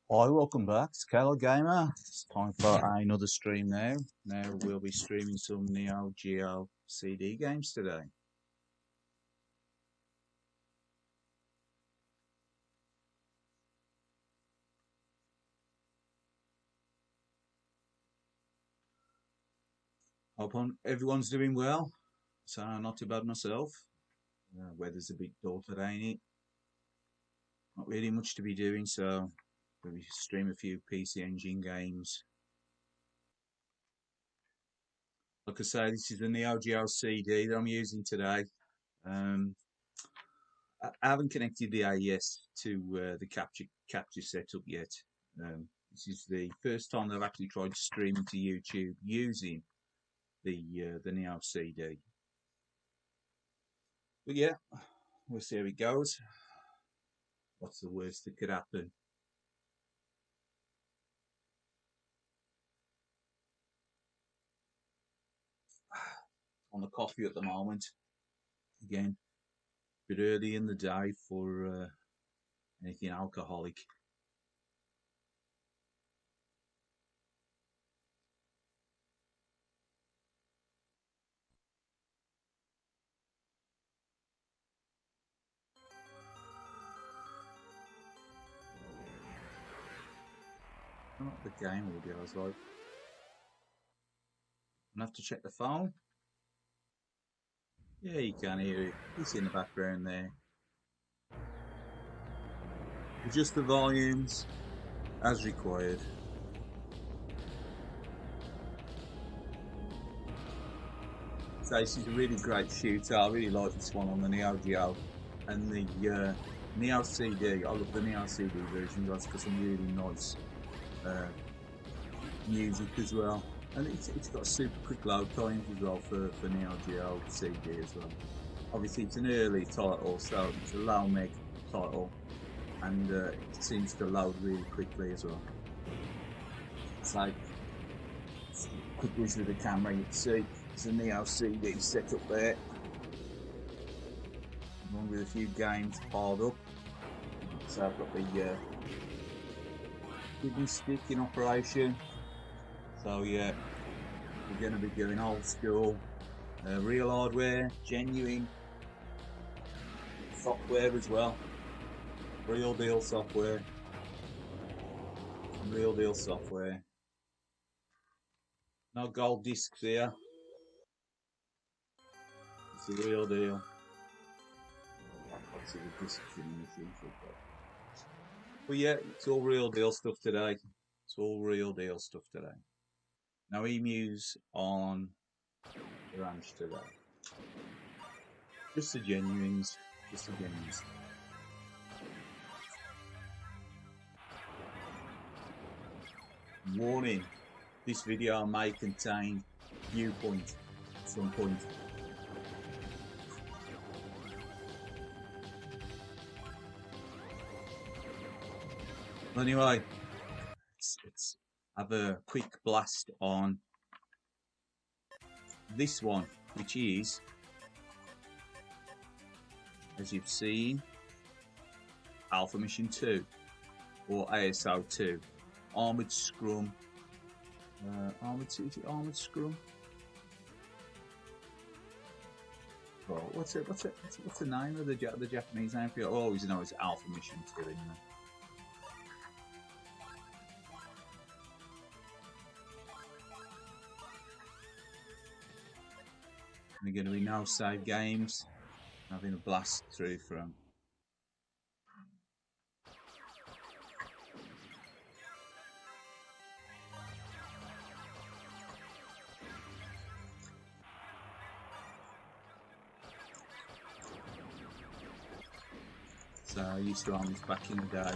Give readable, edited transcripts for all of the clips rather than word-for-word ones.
Hi, welcome back. It's Kaylied Gamer. It's time for another stream now. Now we'll be streaming some Neo GEO CD games today. Hope everyone's doing well. So not too bad myself. Weather's a bit dull today, ain't it? Not really much to be doing, so we'll be stream a few PC Engine games. Like I say, this is the Neo GEO CD that I'm using today. I haven't connected the AES to the capture setup yet. This is the first time I've actually tried streaming to YouTube using the Neo CD. But yeah, we'll see how it goes. What's the worst that could happen? On the coffee at the moment. Again, a bit early in the day for anything alcoholic. Not the game audio, I was like. I have to check the phone. Yeah, you can hear it. It's in the background there. Adjust the volumes as required. So this is a really great shooter. I really like this one on the Neo Geo and the Neo CD. I love the Neo CD version. That's got some really nice music as well, and it's got super quick load times as well for Neo Geo CD as well. Obviously, it's an early title, so it's a low meg title, and it seems to load really quickly as well. It's like quick vision of the camera. You can see it's a Neo CD set up there, along with a few games piled up. So I've got the hidden stick in operation. So yeah, we're going to be doing old school, real hardware, genuine software as well. Real deal software. Real deal software. No gold discs here. It's the real deal. Lots of the discs in the but yeah, it's all real deal stuff today. It's all real deal stuff today. No emus on the ranch today. Just the genuines. Just the genuines. Warning, this video may contain viewpoint at some point. Anyway, let's have a quick blast on this one, which is, as you've seen, Alpha Mission 2 or ASO 2. Armored Scrum. Is it Armored Scrum? Oh, what's the name of the Japanese name for it? I always know it's Alpha Mission 2, isn't it? We're going to be no save games. Having a blast through from. So I used to own this back in the day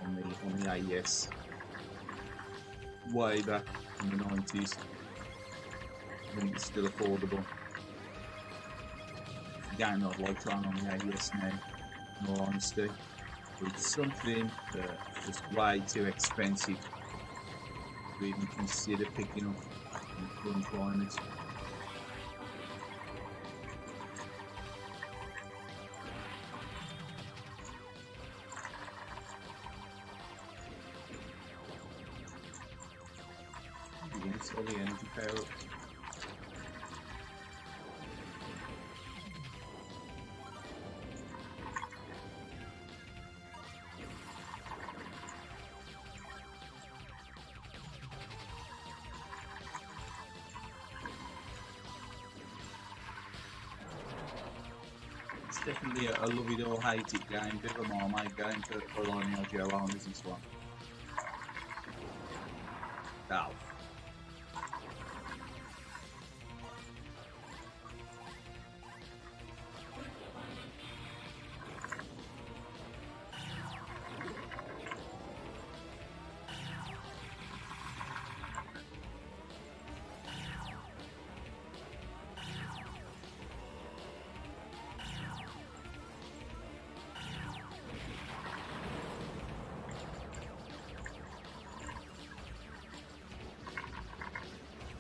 on the AES, way back in the 90s. I think it's still affordable. Game I'd like to own on the AES now, in all honesty. But it's something that's just way too expensive to even consider picking up in the current climate. That's all the energy power ups. It's definitely a love it or hate it game, bit of a Marmite game for a lot of Neo Geo owners, this one. Ow.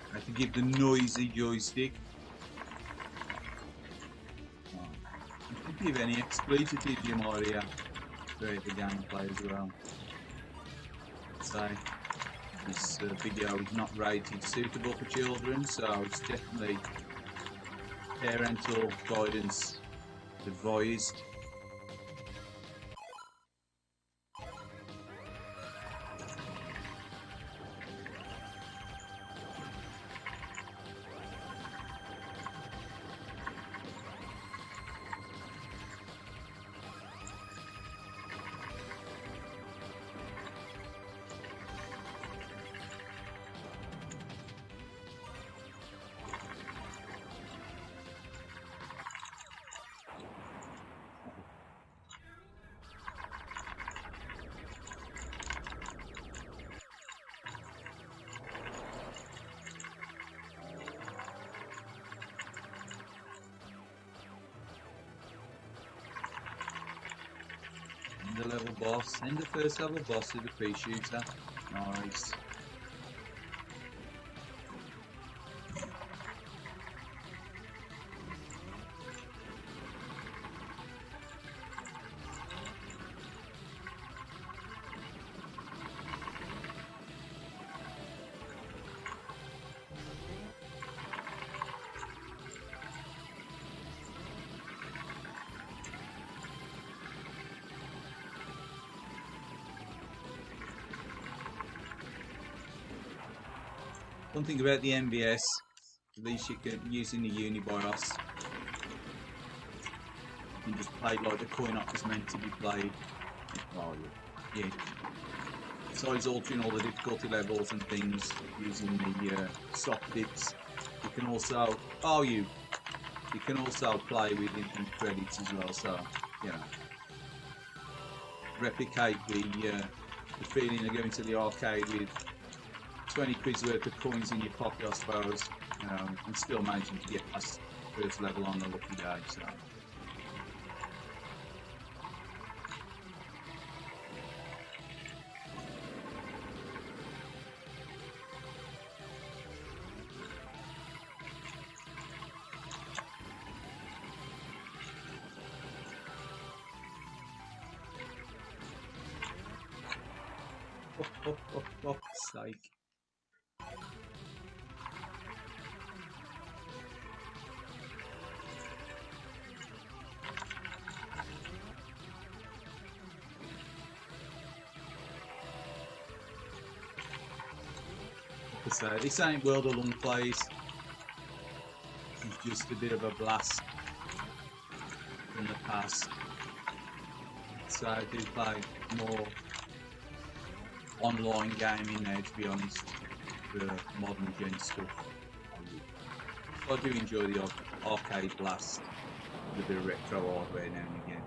I have to give the noisy joystick. Oh. You can give any explicit you might hear throughout the gameplay as well. So this video is not rated suitable for children, so it's definitely parental guidance advised. The level boss and the first level boss is the pea shooter. Nice. One thing about the MVS, at least you can, using the Unibios, you can just play like the coin op is meant to be played. Oh yeah. Besides altering all the difficulty levels and things using the soft bits, you can also you can also play with infinite credits as well. So you know, replicate the feeling of going to the arcade with 20 quid's worth of coins in your pocket, I suppose, and still managing to get past first level on the lucky day. So. Oh, sake. So this ain't World of Lung Plays, it's just a bit of a blast from the past. So I do play more online gaming now, to be honest, the modern gen stuff. I do enjoy the arcade blast with a bit of retro hardware now and again.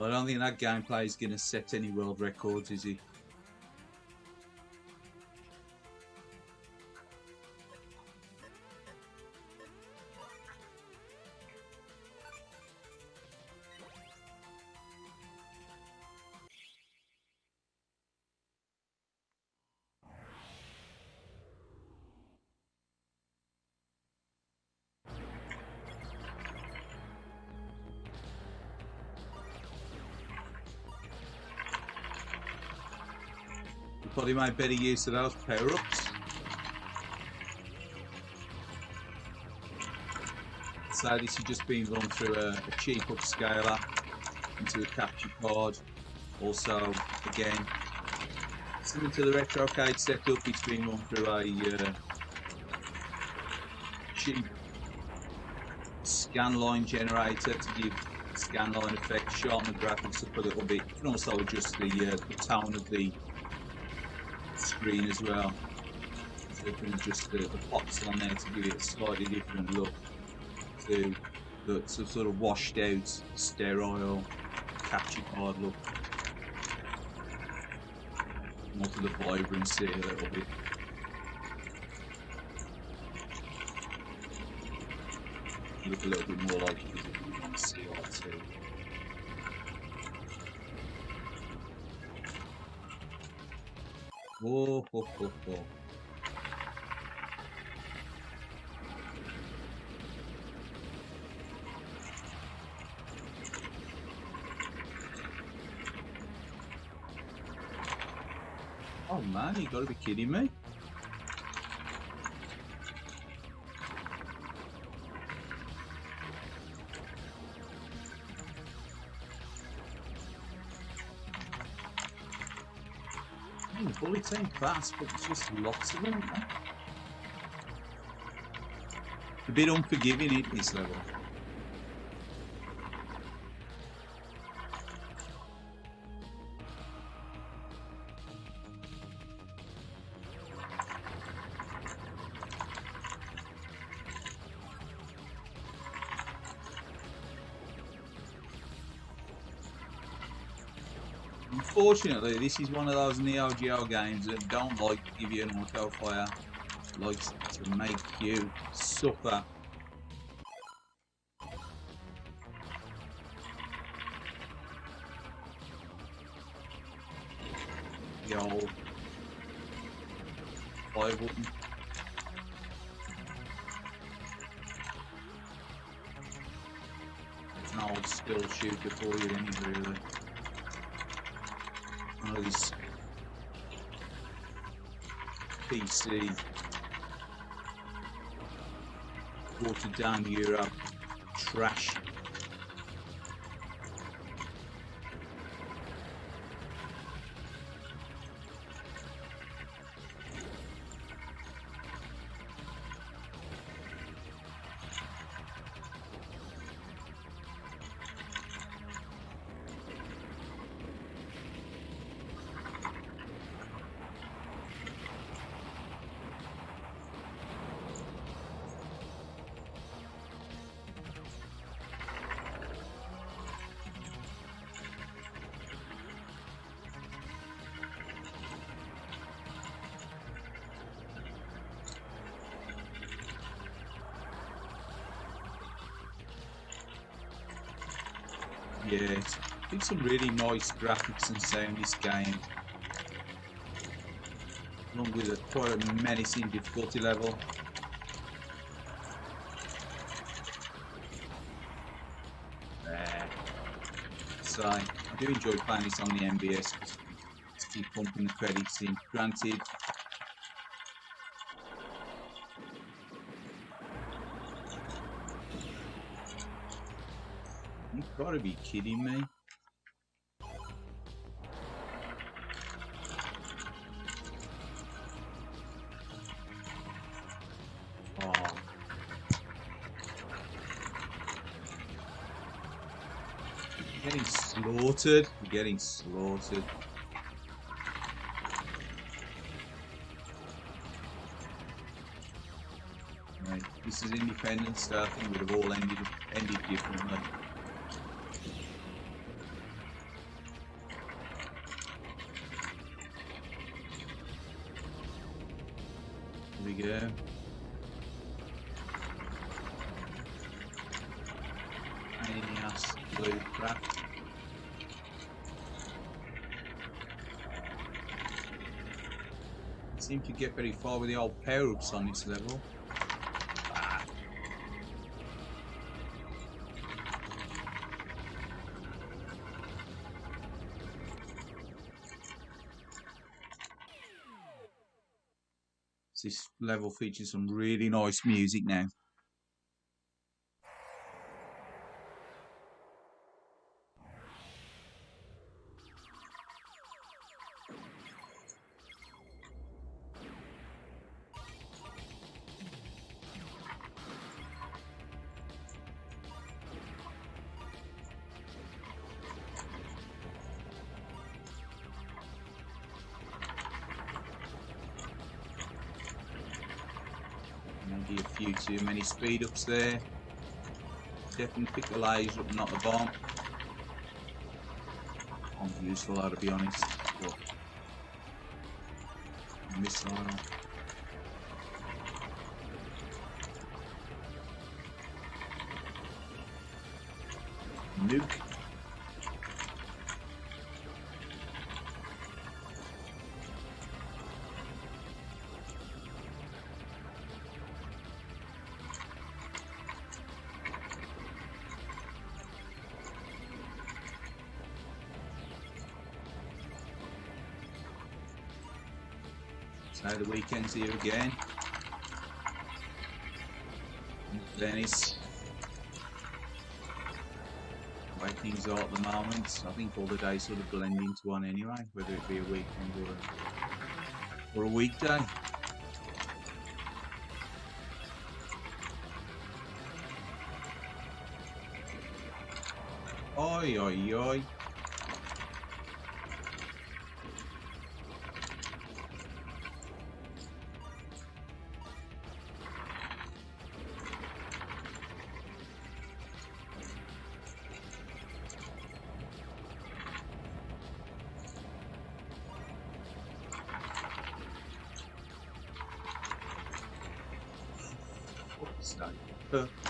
I don't think that gameplay is going to set any world records, is he? probably made better use of those power-ups. So this has just been run through a cheap upscaler into a capture card. Also, again, similar to the retrocade setup, it's been run through a cheap scan line generator to give scan line effect, sharpen the graphics up a little bit. You can also adjust the tone of the screen as well. So you can adjust the pops on there to give it a slightly different look to the sort of washed out, sterile capture card look. More to the vibrancy a little bit. Look a little bit more like it is on CR2. Whoa, whoa, whoa, whoa. Oh man, you gotta be kidding me. The bullets ain't fast, but it's just lots of them. Man. A bit unforgiving at this level. Unfortunately, this is one of those Neo Geo games that don't like to give you an auto fire, likes to make you suffer. The old fire button. It's an old skill shooter for you, anyway, really. One of these PC watered down Europe trash. Yeah, it's some really nice graphics and sound this game, along with quite a menacing difficulty level. So I do enjoy playing this on the MBS because it's keep pumping the credits in. Granted, you've got to be kidding me. Oh. You're getting slaughtered. You're getting slaughtered. Right. This is independent stuff and would have all ended differently. Here we go. Maniacs blue crap. I seem to get very far with the old power-ups on this level. This level features some really nice music now. Maybe a few too many speed ups there. Definitely pick the laser up, not the bomb. Bomb's useful, to be honest. But missile. Nuke. So the weekend's here again. Venice. The way things are at the moment, I think all the days sort of blend into one anyway, whether it be a weekend or a weekday. Oi, oi, oi.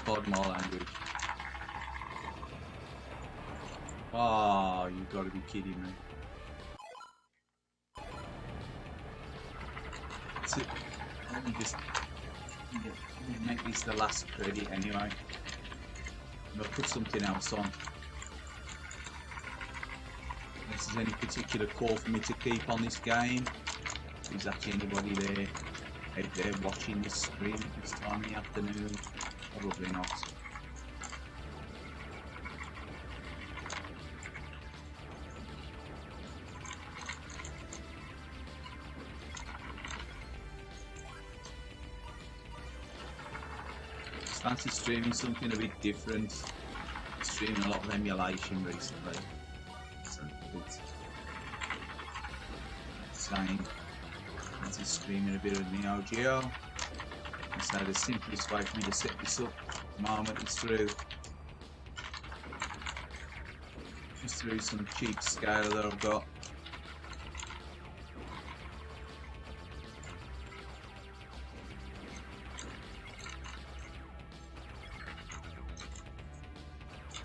Pardon my language. Oh, you gotta be kidding me. So, let me just make this the last credit anyway. And I'll put something else on. If there's any particular call for me to keep on this game, is actually anybody there out there watching this stream at this time in the afternoon? Probably not. Fancy streaming something a bit different. Streaming a lot of emulation recently. So it's saying fancy streaming a bit of Neo Geo. And so the simplest way for me to set this up at the moment is through some cheap scale that I've got.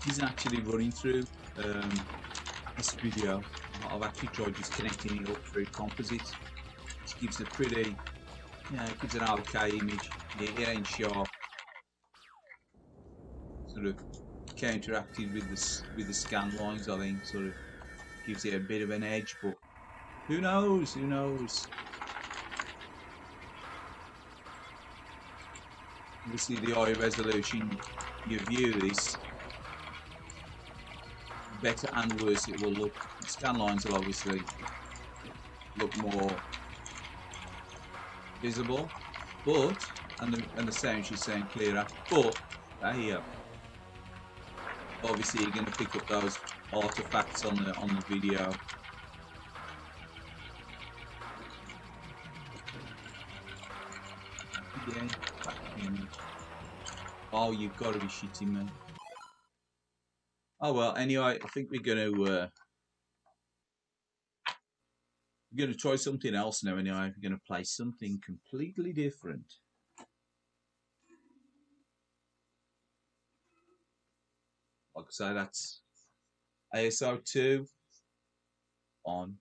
Isn't actually running through this video. I've actually tried just connecting it up through composite, which gives a pretty, it gives an okay image. It ain't sharp, sort of counteracted with the scan lines. I think sort of gives it a bit of an edge, but who knows? Who knows? Obviously, the higher resolution you view this, better and worse it will look. The scan lines will obviously look more visible, but and the sound she's saying clearer, but here obviously you're going to pick up those artifacts on the video. Yeah. Oh, you've got to be shitting me. Oh well, anyway, I think we're gonna try something else now. Anyway, we're gonna play something completely different. Like I say, that's ASO2 on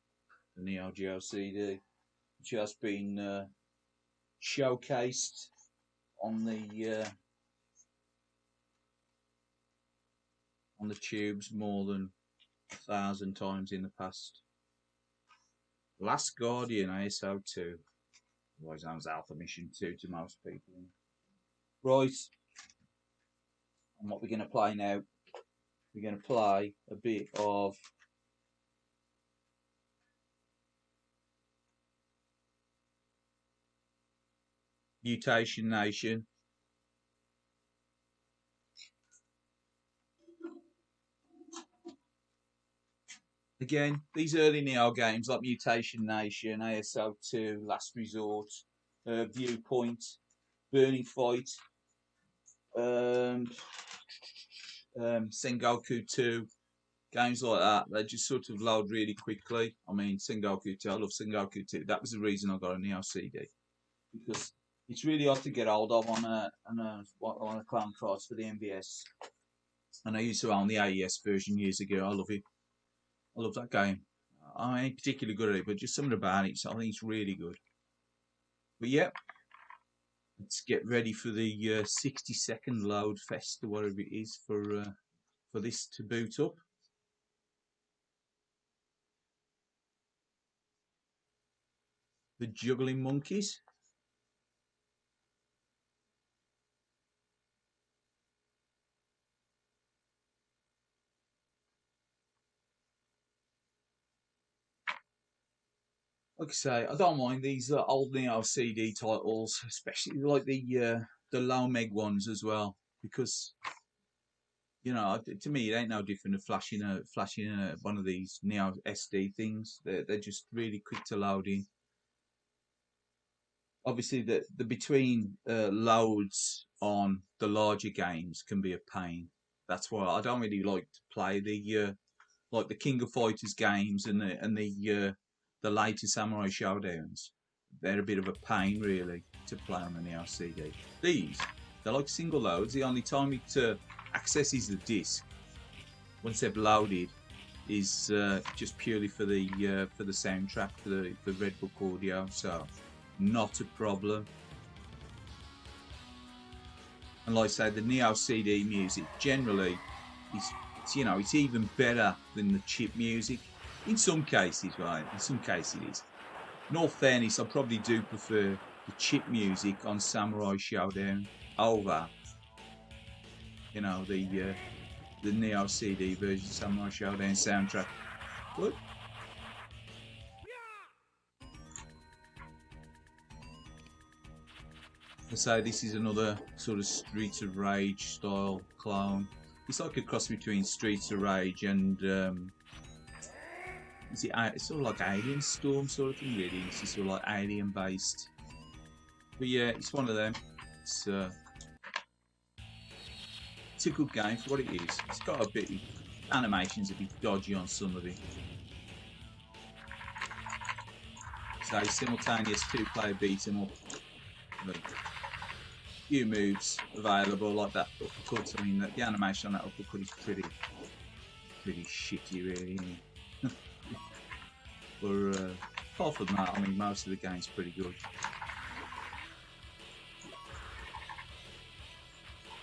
the Neo Geo CD, which has been showcased on the tubes more than 1,000 times in the past. Last Guardian ASO2. Otherwise known as Alpha Mission 2 to most people. Right, and what we're going to play now, we're going to play a bit of Mutation Nation. Again, these early Neo games like Mutation Nation, ASO2, Last Resort, Viewpoint, Burning Fight, Sengoku 2, games like that, they just sort of load really quickly. I mean, Sengoku 2, I love Sengoku 2. That was the reason I got a Neo CD, because it's really hard to get hold of on a clown cross for the MVS. And I used to own the AES version years ago. I love it. I love that game. I ain't particularly good at it, but just something about it, so I think it's really good. But yeah, let's get ready for the 60-second load fest or whatever it is for this to boot up. The Juggling Monkeys. Like I say, I don't mind these old Neo CD titles, especially like the low meg ones as well, because you know, to me, it ain't no different to flashing one of these Neo SD things. They're just really quick to load in. Obviously, the between loads on the larger games can be a pain. That's why I don't really like to play the like the King of Fighters games and the later Samurai Showdowns. They're a bit of a pain, really, to play on the Neo CD. These, they're like single loads. The only time it accesses the disc once they've loaded is just purely for the soundtrack for the Red Book audio. So, not a problem. And like I say, the Neo CD music generally is, it's even better than the chip music. In some cases, right? In some cases it is. In all fairness, I probably do prefer the chip music on Samurai Showdown over, the Neo CD version of Samurai Showdown soundtrack. But I say this is another sort of Streets of Rage style clone. It's like a cross between Streets of Rage and it's sort of like Alien Storm sort of thing, really. It's just sort of like alien based. But yeah, it's one of them. It's a good game for what it is. It's got a bit, animation's a bit dodgy on some of it. So simultaneous 2-player beat 'em up. Few moves available like that uppercut. I mean, the animation on that uppercut is pretty shitty, really. Isn't it? But apart from that, I mean, most of the game's pretty good.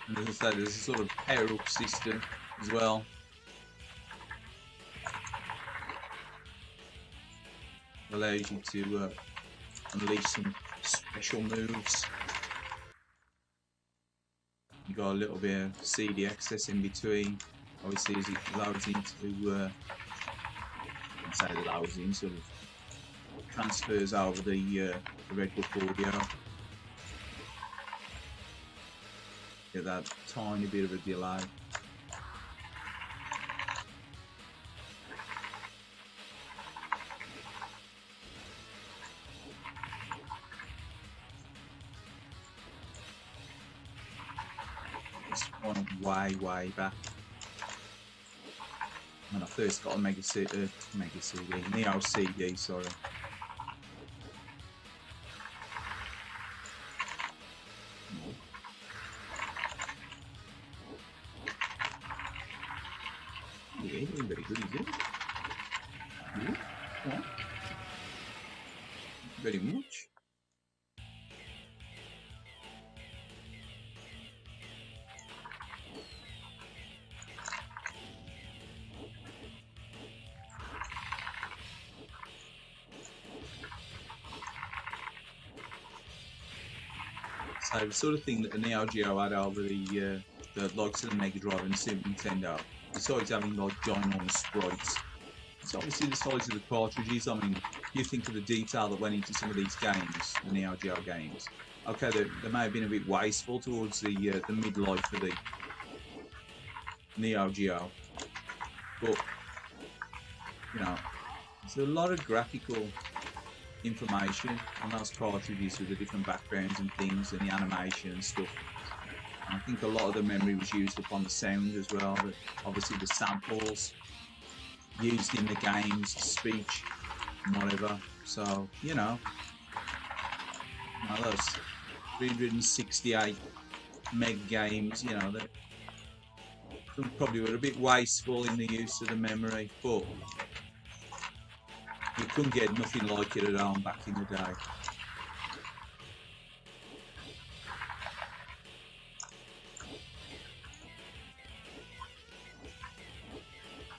And as I say, there's a sort of power-up system as well. Allows you to unleash some special moves. You got a little bit of CD access in between. Obviously, as it loads into, sort of transfers over the Red Book audio. Get that tiny bit of a delay. Way back when I first got a Neo CD, sorry. Yeah, very good, is it? Yeah. Very much. So the sort of thing that the Neo Geo had over the likes of the Mega Drive and Super Nintendo, besides having like ginormous sprites, it's obviously the size of the cartridges. I mean, you think of the detail that went into some of these games, the Neo Geo games. Okay, they may have been a bit wasteful towards the midlife of the Neo Geo, but you know, there's a lot of graphical information on those cartridges with the different backgrounds and things and the animation and stuff. And I think a lot of the memory was used upon the sound as well. But obviously the samples used in the games, speech, and whatever. So those 368 meg games, they probably were a bit wasteful in the use of the memory, but you couldn't get nothing like it at home back in the day.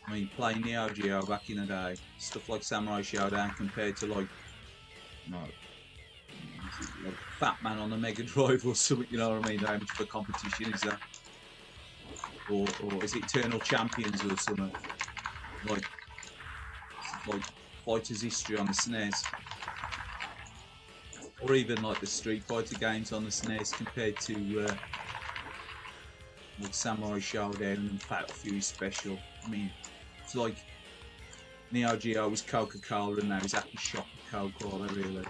I mean, playing Neo Geo back in the day, stuff like Samurai Showdown compared to like Fat Man on the Mega Drive or something, you know what I mean? How much of a competition is that? Or is it Eternal Champions or something? Like Fighter's History on the SNES. Or even like the Street Fighter games on the SNES compared to like Samurai Showdown and Fatal Fury Special. I mean, it's like Neo Geo was Coca-Cola and now he's Happy Shopper Coca-Cola, really.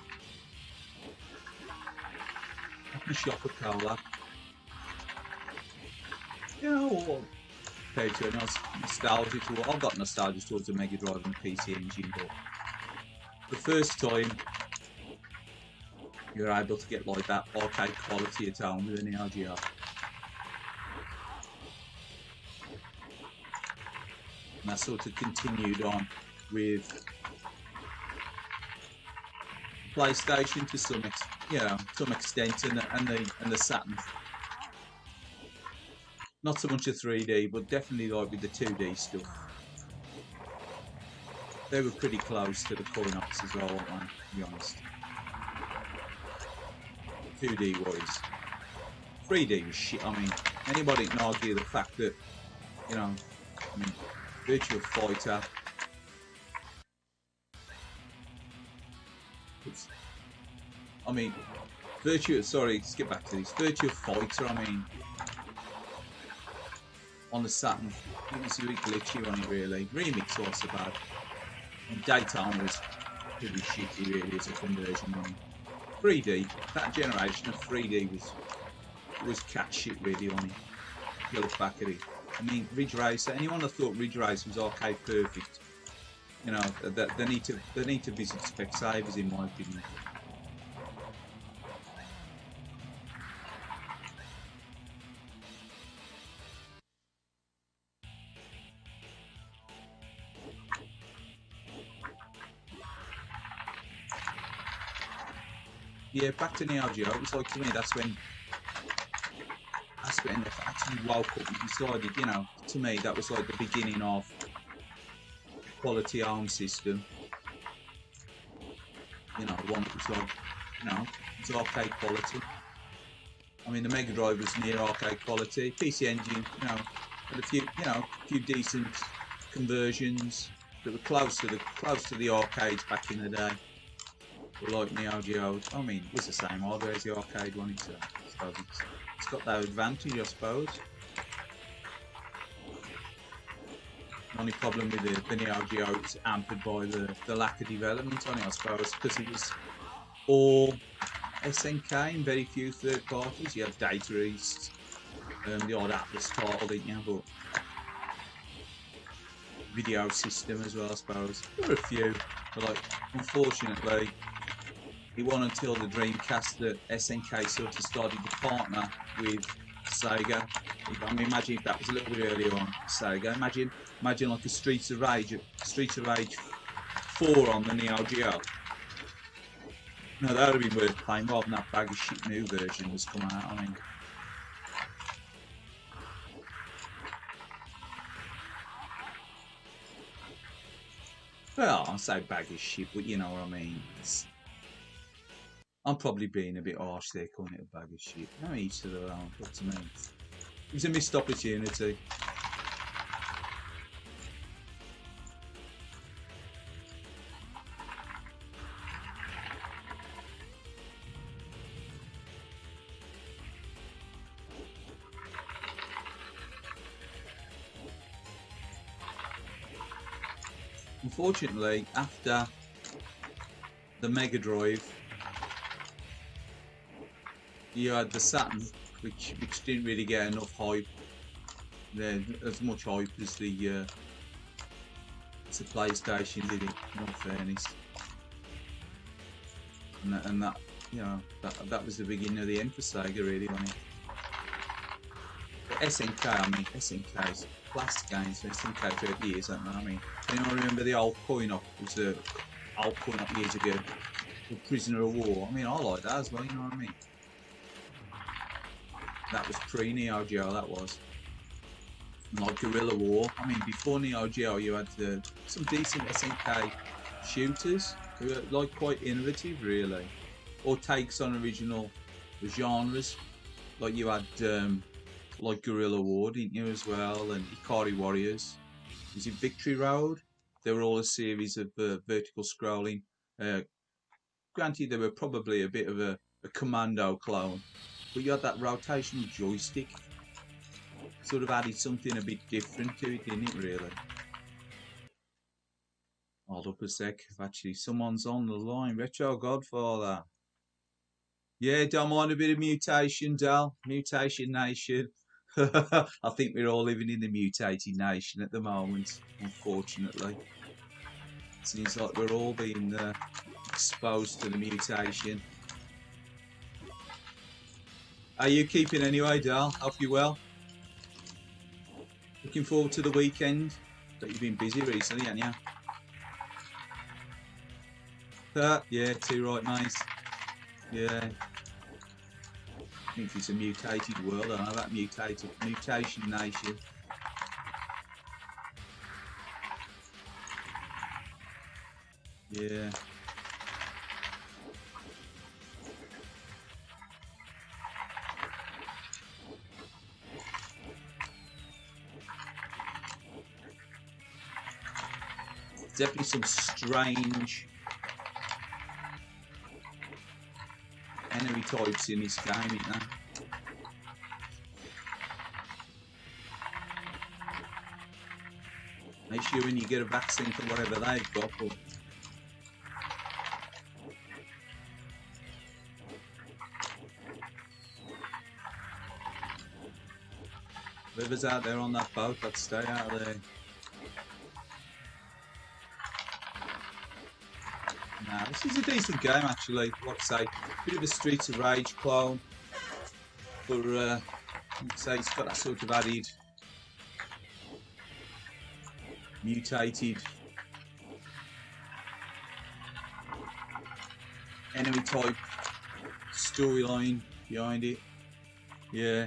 Happy Shopper Cola. Compared to nostalgia towards, I've got nostalgia towards the Mega Drive and the PC Engine, but the first time you're able to get like that arcade quality at home with an Neo Geo. And that sort of continued on with PlayStation to some extent, and the Saturn. Not so much a 3D, but definitely like with the 2D stuff. They were pretty close to the coin ops as well, weren't they, to be honest. 2D wise. 3D was shit. I mean, anybody can argue the fact that, Virtua Fighter. Let's get back to this. Virtua Fighter, on the Saturn, it was a bit glitchy on it, really. Remix also bad. And Daytona was pretty shitty, really, as a conversion on it. 3D, that generation of 3D was cat shit, really, on it. If you look back at it. Ridge Racer, anyone that thought Ridge Racer was arcade perfect, they need to visit Specsavers, in my opinion. Yeah, back to Neo Geo, it was like, to me, that's when they actually woke up and decided, to me, that was like the beginning of quality home system. One that was like, it's arcade quality. The Mega Drive was near arcade quality. PC Engine, had a few decent conversions that were close to the arcades back in the day. But like Neo Geo, it was the same hardware as the arcade one. It's got that advantage, I suppose. The only problem with the Neo Geo was hampered by the lack of development on it, I suppose, because it was all SNK and very few third parties. You had Data East, the odd Atlas title, didn't you? But video system as well, I suppose. There were a few, but unfortunately, it wasn't until the Dreamcast that SNK sort of started to partner with Sega. Imagine if that was a little bit earlier on, Sega. Imagine like a Streets of Rage 4 on the Neo Geo. No, that would have been worth playing rather than that bag of shit new version that's come out. Well, I'll say bag of shit, but you know what I mean. I'm probably being a bit harsh there, calling it a bag of shit. No, each to their own. What to me? It was a missed opportunity. Unfortunately, after the Mega Drive, you had the Saturn, which didn't really get enough hype. As much hype as the PlayStation did it, in all fairness. And that, you know, that was the beginning of the end for Sega, really, wasn't it? But SNK, I mean, SNK's class games for SNK 30 years, I don't know, I mean, you know, I remember the old coin-op, was the old coin-op years ago, the Prisoner of War. I mean, I like that as well, you know what I mean? That was pre-Neo Geo, that was. Like Guerrilla War. I mean, before Neo Geo, you had some decent SNK shooters who were like quite innovative, really, or takes on original genres. Like you had like Guerrilla War, didn't you, as well, and Ikari Warriors. Was it Victory Road? They were all a series of vertical scrolling. Granted, they were probably a bit of a commando clone, but you had that rotational joystick. Sort of added something a bit different to it, didn't it, really? Hold up a sec. Actually, someone's on the line. Retro Godfather. Yeah, don't mind a bit of mutation, Dal. Mutation Nation. I think we're all living in the mutated nation at the moment, unfortunately. Seems like we're all being exposed to the mutation. How you keeping anyway, Dal? Hope you well. Looking forward to the weekend. But you've been busy recently, haven't you? Yeah, too right, mate. Yeah. I think it's a mutated world, I know that mutation nation. Yeah. Definitely some strange enemy types in this game, isn't there? Make sure when you get a vaccine for whatever they've got, but whoever's out there on that boat, let's stay out of there. Nah, this is a decent game actually. Like I say, bit of a Streets of Rage clone, but like I say, it's got that sort of added mutated enemy type storyline behind it. Yeah.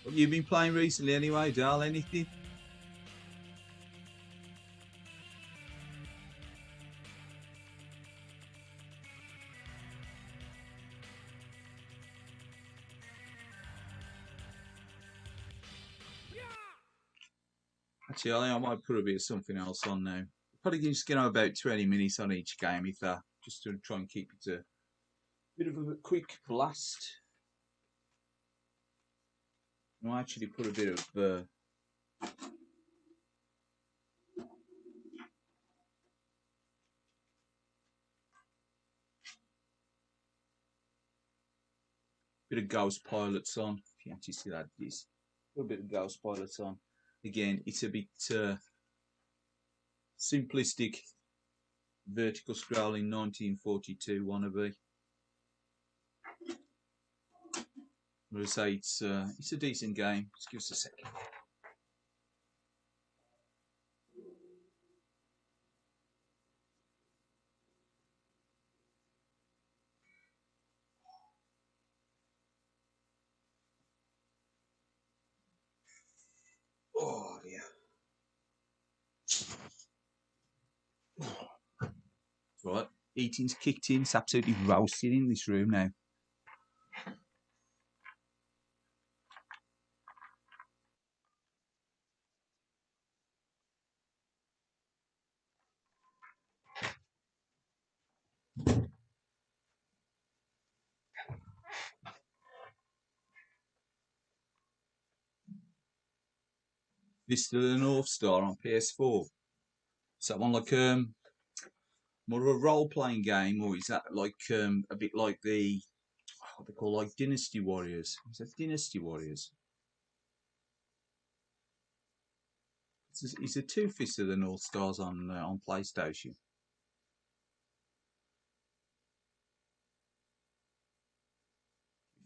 What have you been playing recently anyway, Dal? Anything? Actually, I think I might put a bit of something else on now. Probably just get on about 20 minutes on each game, if that, just to try and keep it a bit of a quick blast. I'll actually put a bit of Ghost Pilots on. If you actually see that, this a bit of Ghost Pilots on. Again, it's a bit simplistic, vertical scrolling 1942 wannabe. I'm going to say it's a decent game. Just give us a second. Oh dear. Right, eating's kicked in. It's absolutely roasting in this room now. This is the North Star on PS4. Is that one like more of a role playing game, or is that like a bit like the what they call like Dynasty Warriors? Is that Dynasty Warriors? It's a two fist of the North Stars on PlayStation.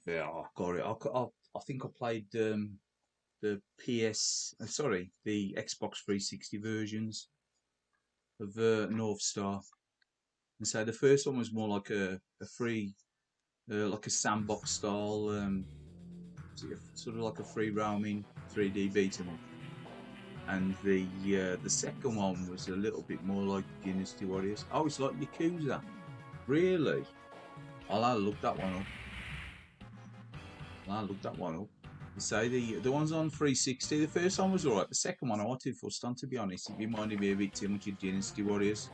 Yeah, I got it. I think I played the the Xbox 360 versions of North Star. And so the first one was more like a free, like a sandbox style, sort of like a free roaming 3D beat 'em up. And the second one was a little bit more like Dynasty Warriors. Oh, it's like Yakuza. Really? I'll look that one up. I'll look that one up. So the ones on 360, the first one was alright. The second one I was too fussed on, to be honest. It reminded me a bit too much of Dynasty Warriors.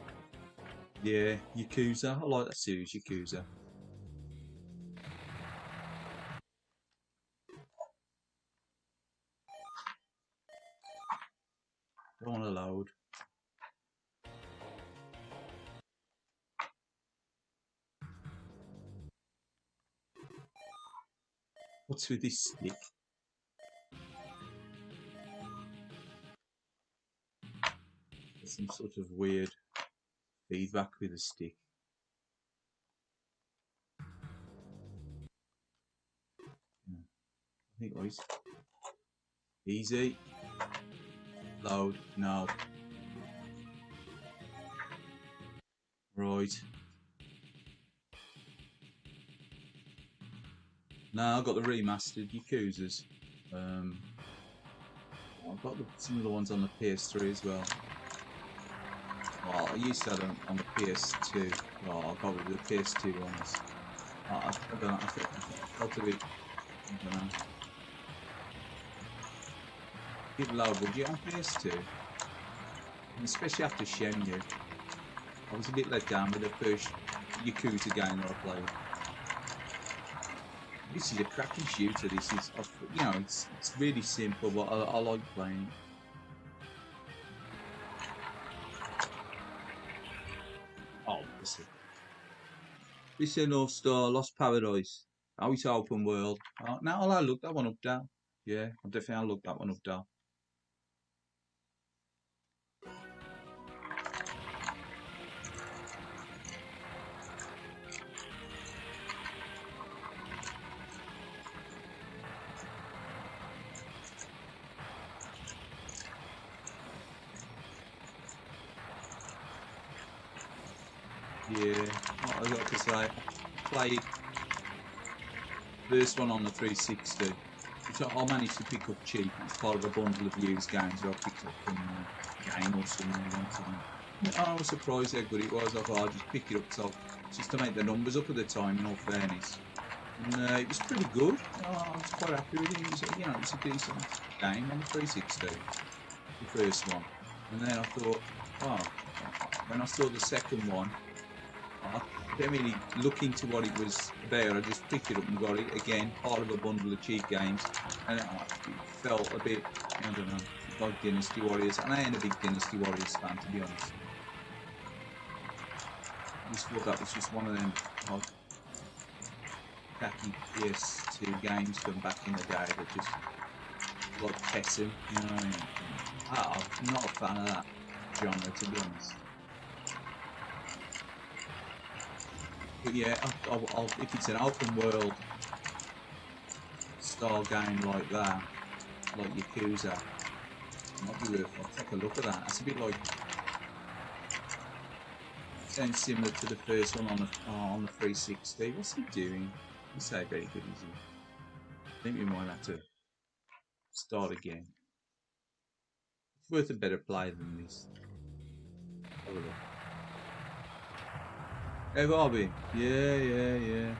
Yeah, Yakuza. I like that series, Yakuza. Don't want to load. What's with this stick? There's some sort of weird feedback with the stick. Yeah. I think it was easy. Load. No. Right. Now I've got the remastered Yakuzas. I've got some of the ones on the PS3 as well. Well, I used to have them on the PS2. Well, I'll go with the PS2 ones. I don't know. I felt a bit. I don't know. A bit low budget on PS2, and especially after Shenmue. I was a bit let down with the first Yakuza game that I played. This is a cracking shooter. This is, it's really simple, but I like playing it. Oh, listen. This is North Star, Lost Paradise. Oh, it's open world. Oh, now I'll look that one up down. Yeah, I'll definitely look that one up down. Yeah, what I got to say, played this one on the 360, which I managed to pick up cheap. It's part of a bundle of used games that I picked up from Game or something one time. I was surprised how good it was. I thought I'd just pick it up just to make the numbers up at the time, in all fairness. And it was pretty good. I was quite happy with it. It was, it was a decent game on the 360, the first one. And then I thought, when I saw the second one, I didn't really look into what it was there. I just picked it up and got it again, part of a bundle of cheap games, and it felt a bit, I don't know, like Dynasty Warriors. And I ain't a big Dynasty Warriors fan, to be honest. I just thought that was just one of them like crappy PS2 games from back in the day that just like Tekken, you know what I mean? I'm not a fan of that genre, to be honest. But yeah, if it's an open world style game like that, like Yakuza, it might be worth. I'll take a look at that. It's a bit like, sounds similar to the first one on the 360. What's he doing? You say very good, is he? I think we might have to start again. It's worth a better play than this. Have a look. Hey Bobby, yeah.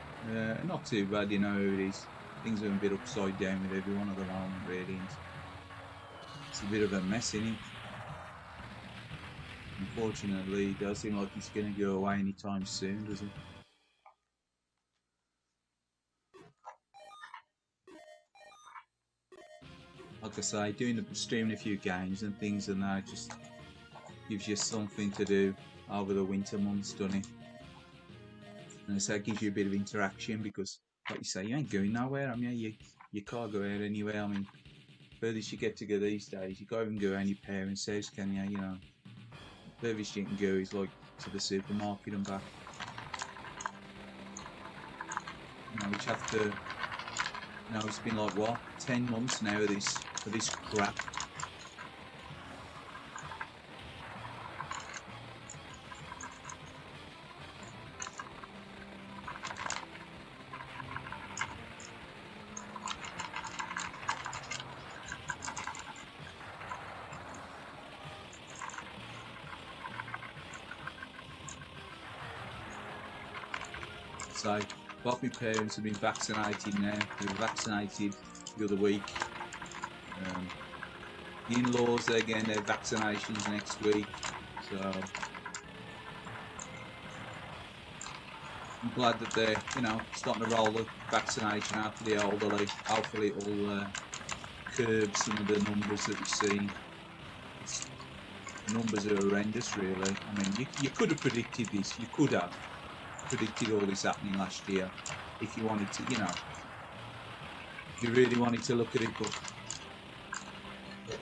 Not too bad, you know how it is. Things are a bit upside down with everyone at the moment, really. It's a bit of a mess, innit? Unfortunately, it does seem like it's going to go away anytime soon, does it? Like I say, streaming a few games and things and that just gives you something to do over the winter months, doesn't it? And so it gives you a bit of interaction because, like you say, you ain't going nowhere. I mean, you can't go out anywhere. I mean, furthest you get to go these days, you can't even go any parents' house, can you? You know, furthest you can go is like to the supermarket and back. You know, which have to, you know, it's been like what 10 months now of this crap. So, both my parents have been vaccinated now. They were vaccinated the other week. The in-laws, they're getting their vaccinations next week. So, I'm glad that they're, you know, starting to roll the vaccination out for the elderly. Hopefully it'll curb some of the numbers that we've seen. The numbers are horrendous, really. I mean, you could have predicted this. You could have predicted all this happening last year if you wanted to, you know, if you really wanted to look at it, but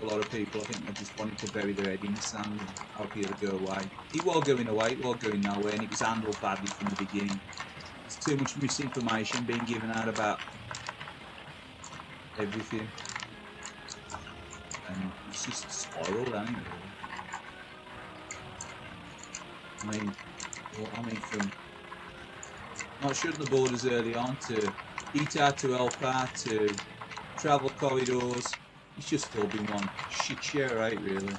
a lot of people, I think, they just wanted to bury their head in the sand and hope it'll go away. It was going away, it was going nowhere, and it was handled badly from the beginning. There's too much misinformation being given out about everything, and it's just spiraled, hasn't it? I mean, from not shutting the borders early on to eat out to help out to travel corridors, it's just all been one shit show, right? Really.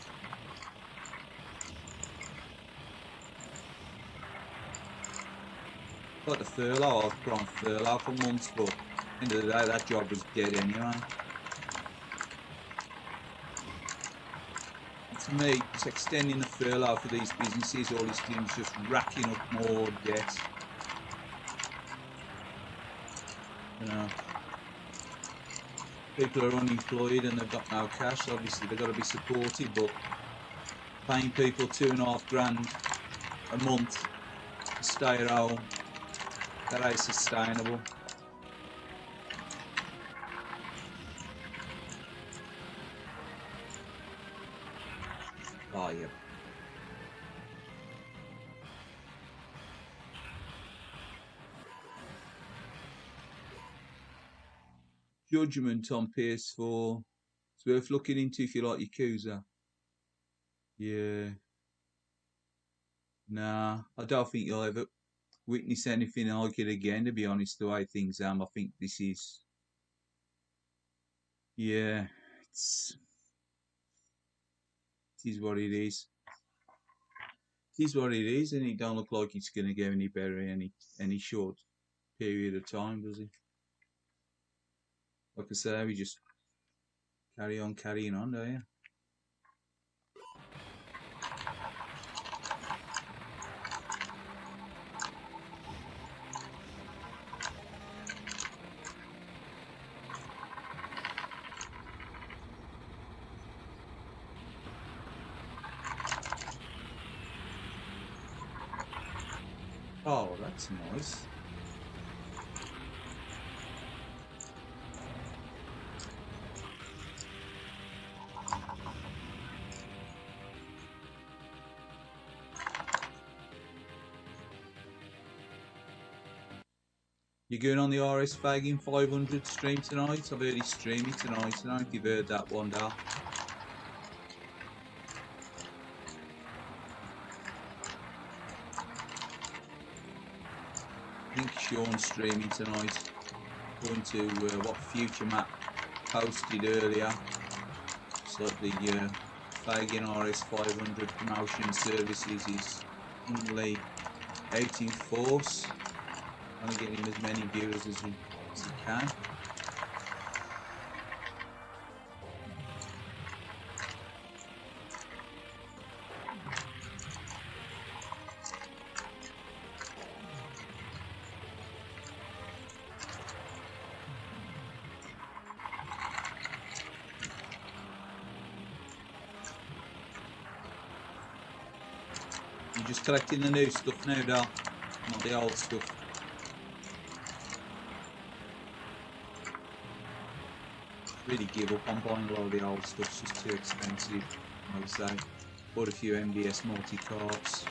Like the furlough, I've put on furlough for months, but at the end of the day, that job was dead anyway. And to me, it's extending the furlough for these businesses, all these things, just racking up more debt. You know, people are unemployed and they've got no cash. Obviously, they've got to be supported, but paying people $2,500 a month to stay at home, that ain't sustainable. Oh yeah. Judgment on PS4. It's worth looking into if you like Yakuza. Yeah. Nah, I don't think you'll ever witness anything like it again, to be honest, the way things are. I think this is, yeah, it is what it is. It is what it is, and it don't look like it's going to go any better in any short period of time, does it? Like I say, we just carrying on, don't you? Oh, that's nice. You're going on the RS Fagging 500 stream tonight? I've heard he's streaming tonight. I don't know if you've heard that one, Dal. I think Sean's streaming tonight. Going to what Future Map posted earlier. It's like the Fagging RS 500 promotion services is only out in force, trying to get him as many viewers as he can. You're just collecting the new stuff now, Dal, not the old stuff. Really give up on buying a lot of the old stuff, it's just too expensive, I would say. Bought a few MBS multi-cards,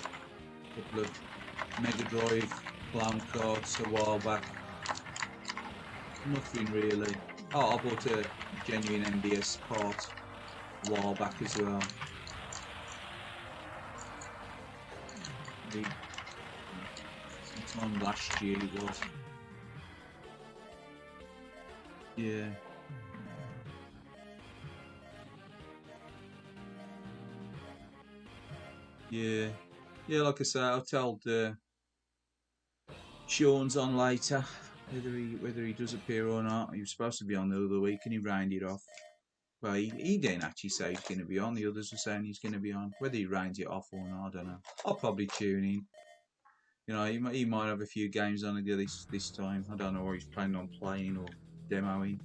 a couple of Mega Drive clown cards a while back. Nothing really. Oh, I bought a genuine MBS part a while back as well. Sometime last year it was. Yeah. Yeah. Yeah, like I say, I told Sean's on later whether he does appear or not. He was supposed to be on the other week and he rounded it off. Well, he didn't actually say he's going to be on. The others were saying he's going to be on. Whether he rounds it off or not, I don't know. I'll probably tune in. You know, he might have a few games on to go this time. I don't know what he's planning on playing or demoing.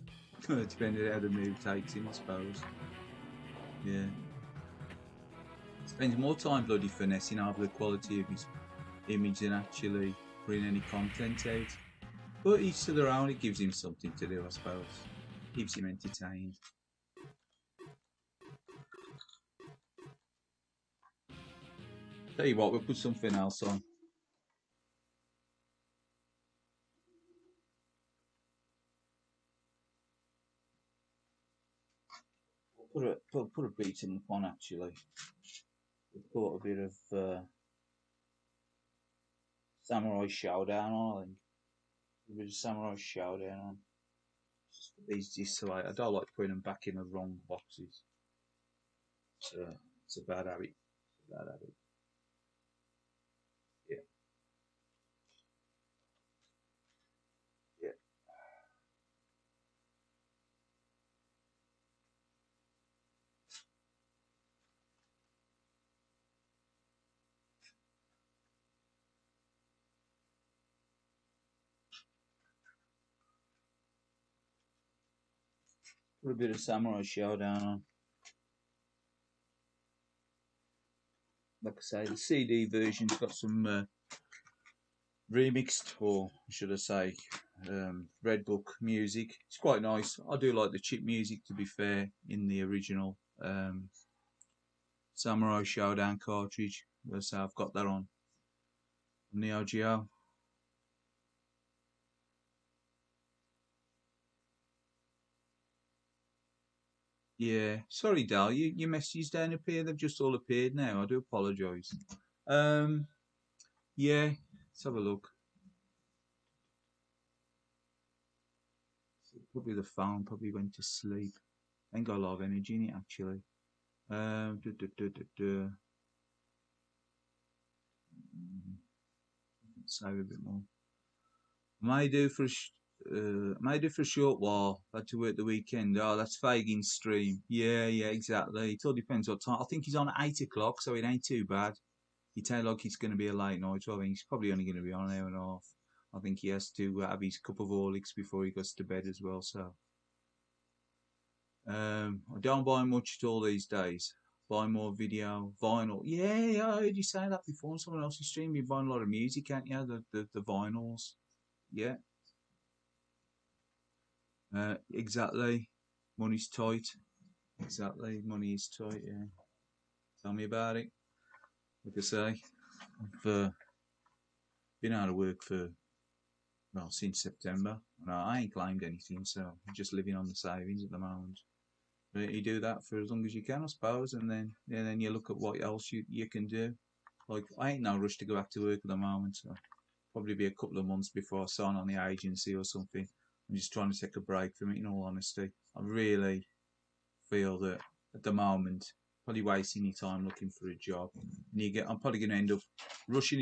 Depending on how the mood takes him, I suppose. Yeah. Spends more time bloody finessing over the quality of his image than actually putting any content out. But each to their own, it gives him something to do, I suppose. Keeps him entertained. Tell you what, we'll put something else on. Put a beat in on actually. We've got a bit of Samurai Showdown on, I think. A bit of Samurai Showdown on. These so I don't like putting them back in the wrong boxes. It's a bad habit. It's a bad habit. Yeah. Yeah. Put a bit of Samurai Showdown on. Like I say, the CD version's got some remixed, or should I say, Red Book music. It's quite nice. I do like the chip music, to be fair, in the original Samurai Showdown cartridge. So I've got that on Neo Geo. Yeah, sorry, Dal. Your messages don't appear. They've just all appeared now. I do apologise. Yeah, let's have a look. Probably the phone probably went to sleep. Ain't got a lot of energy in it actually. Save a bit more. May do for a short while. Had to work the weekend. Oh, that's Fagin's stream. Yeah, exactly. It all depends what time. I think he's on at 8 o'clock, so it ain't too bad. You tell like it's going to be a late night. So I think he's probably only going to be on an hour and a half. I think he has to have his cup of Horlicks before he goes to bed as well. So I don't buy much at all these days. Buy more video, vinyl. Yeah, I heard you say that before on someone else's stream. You're buying a lot of music, can't you? The vinyls. Yeah. Exactly. Money's tight. Exactly. Money is tight, yeah. Tell me about it. Like I say, I've been out of work for, well, since September. And I ain't claimed anything, so I'm just living on the savings at the moment. But you do that for as long as you can, I suppose, and then you look at what else you can do. Like, I ain't no rush to go back to work at the moment, so probably be a couple of months before I sign on the agency or something. I'm just trying to take a break from it, in all honesty. I really feel that at the moment, probably wasting your time looking for a job. And I'm probably going to end up rushing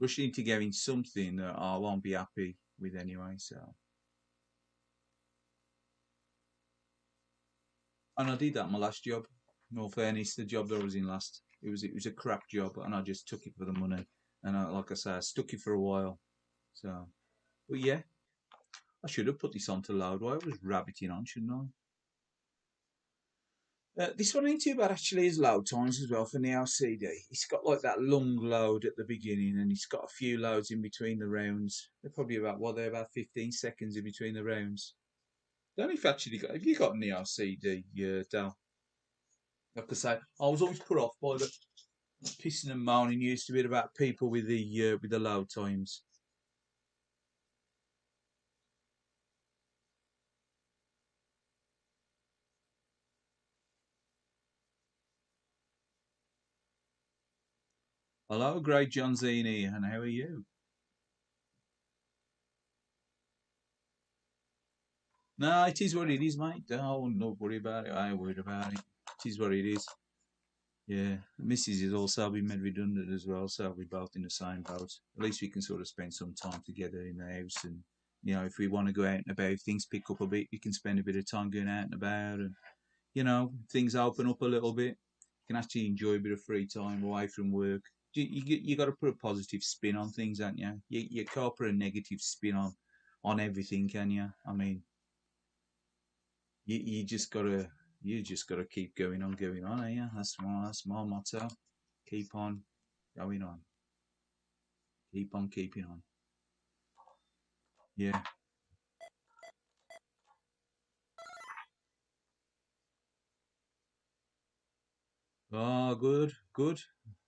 rushing into getting something that I won't be happy with anyway. So, and I did that in my last job. In all fairness, the job that I was in last, it was a crap job, and I just took it for the money. And like I say, I stuck it for a while. So, but yeah, I should have put this onto loud while I was rabbiting on, shouldn't I? This one ain't too bad actually, is load times as well for Neo CD. It's got like that long load at the beginning, and it's got a few loads in between the rounds. They're probably they're about 15 seconds in between the rounds. Don't know if you actually got, have you got Neo CD, Dal? Like I say, I was always put off by the pissing and moaning used to be about people with the load times. Hello, great John Zini, and how are you? No, it is what it is, mate. Don't worry about it. I ain't worried about it. It is what it is. Yeah, Mrs. is also been made redundant as well, so we're both in the same boat. At least we can sort of spend some time together in the house, and if we want to go out and about, if things pick up a bit, we can spend a bit of time going out and about, and things open up a little bit. You can actually enjoy a bit of free time away from work. You got to put a positive spin on things, haven't you? You can't put a negative spin on everything, can you? I mean, you just gotta keep going on, yeah. That's my motto. Keep on going on. Keep on keeping on. Yeah. Oh, good, good.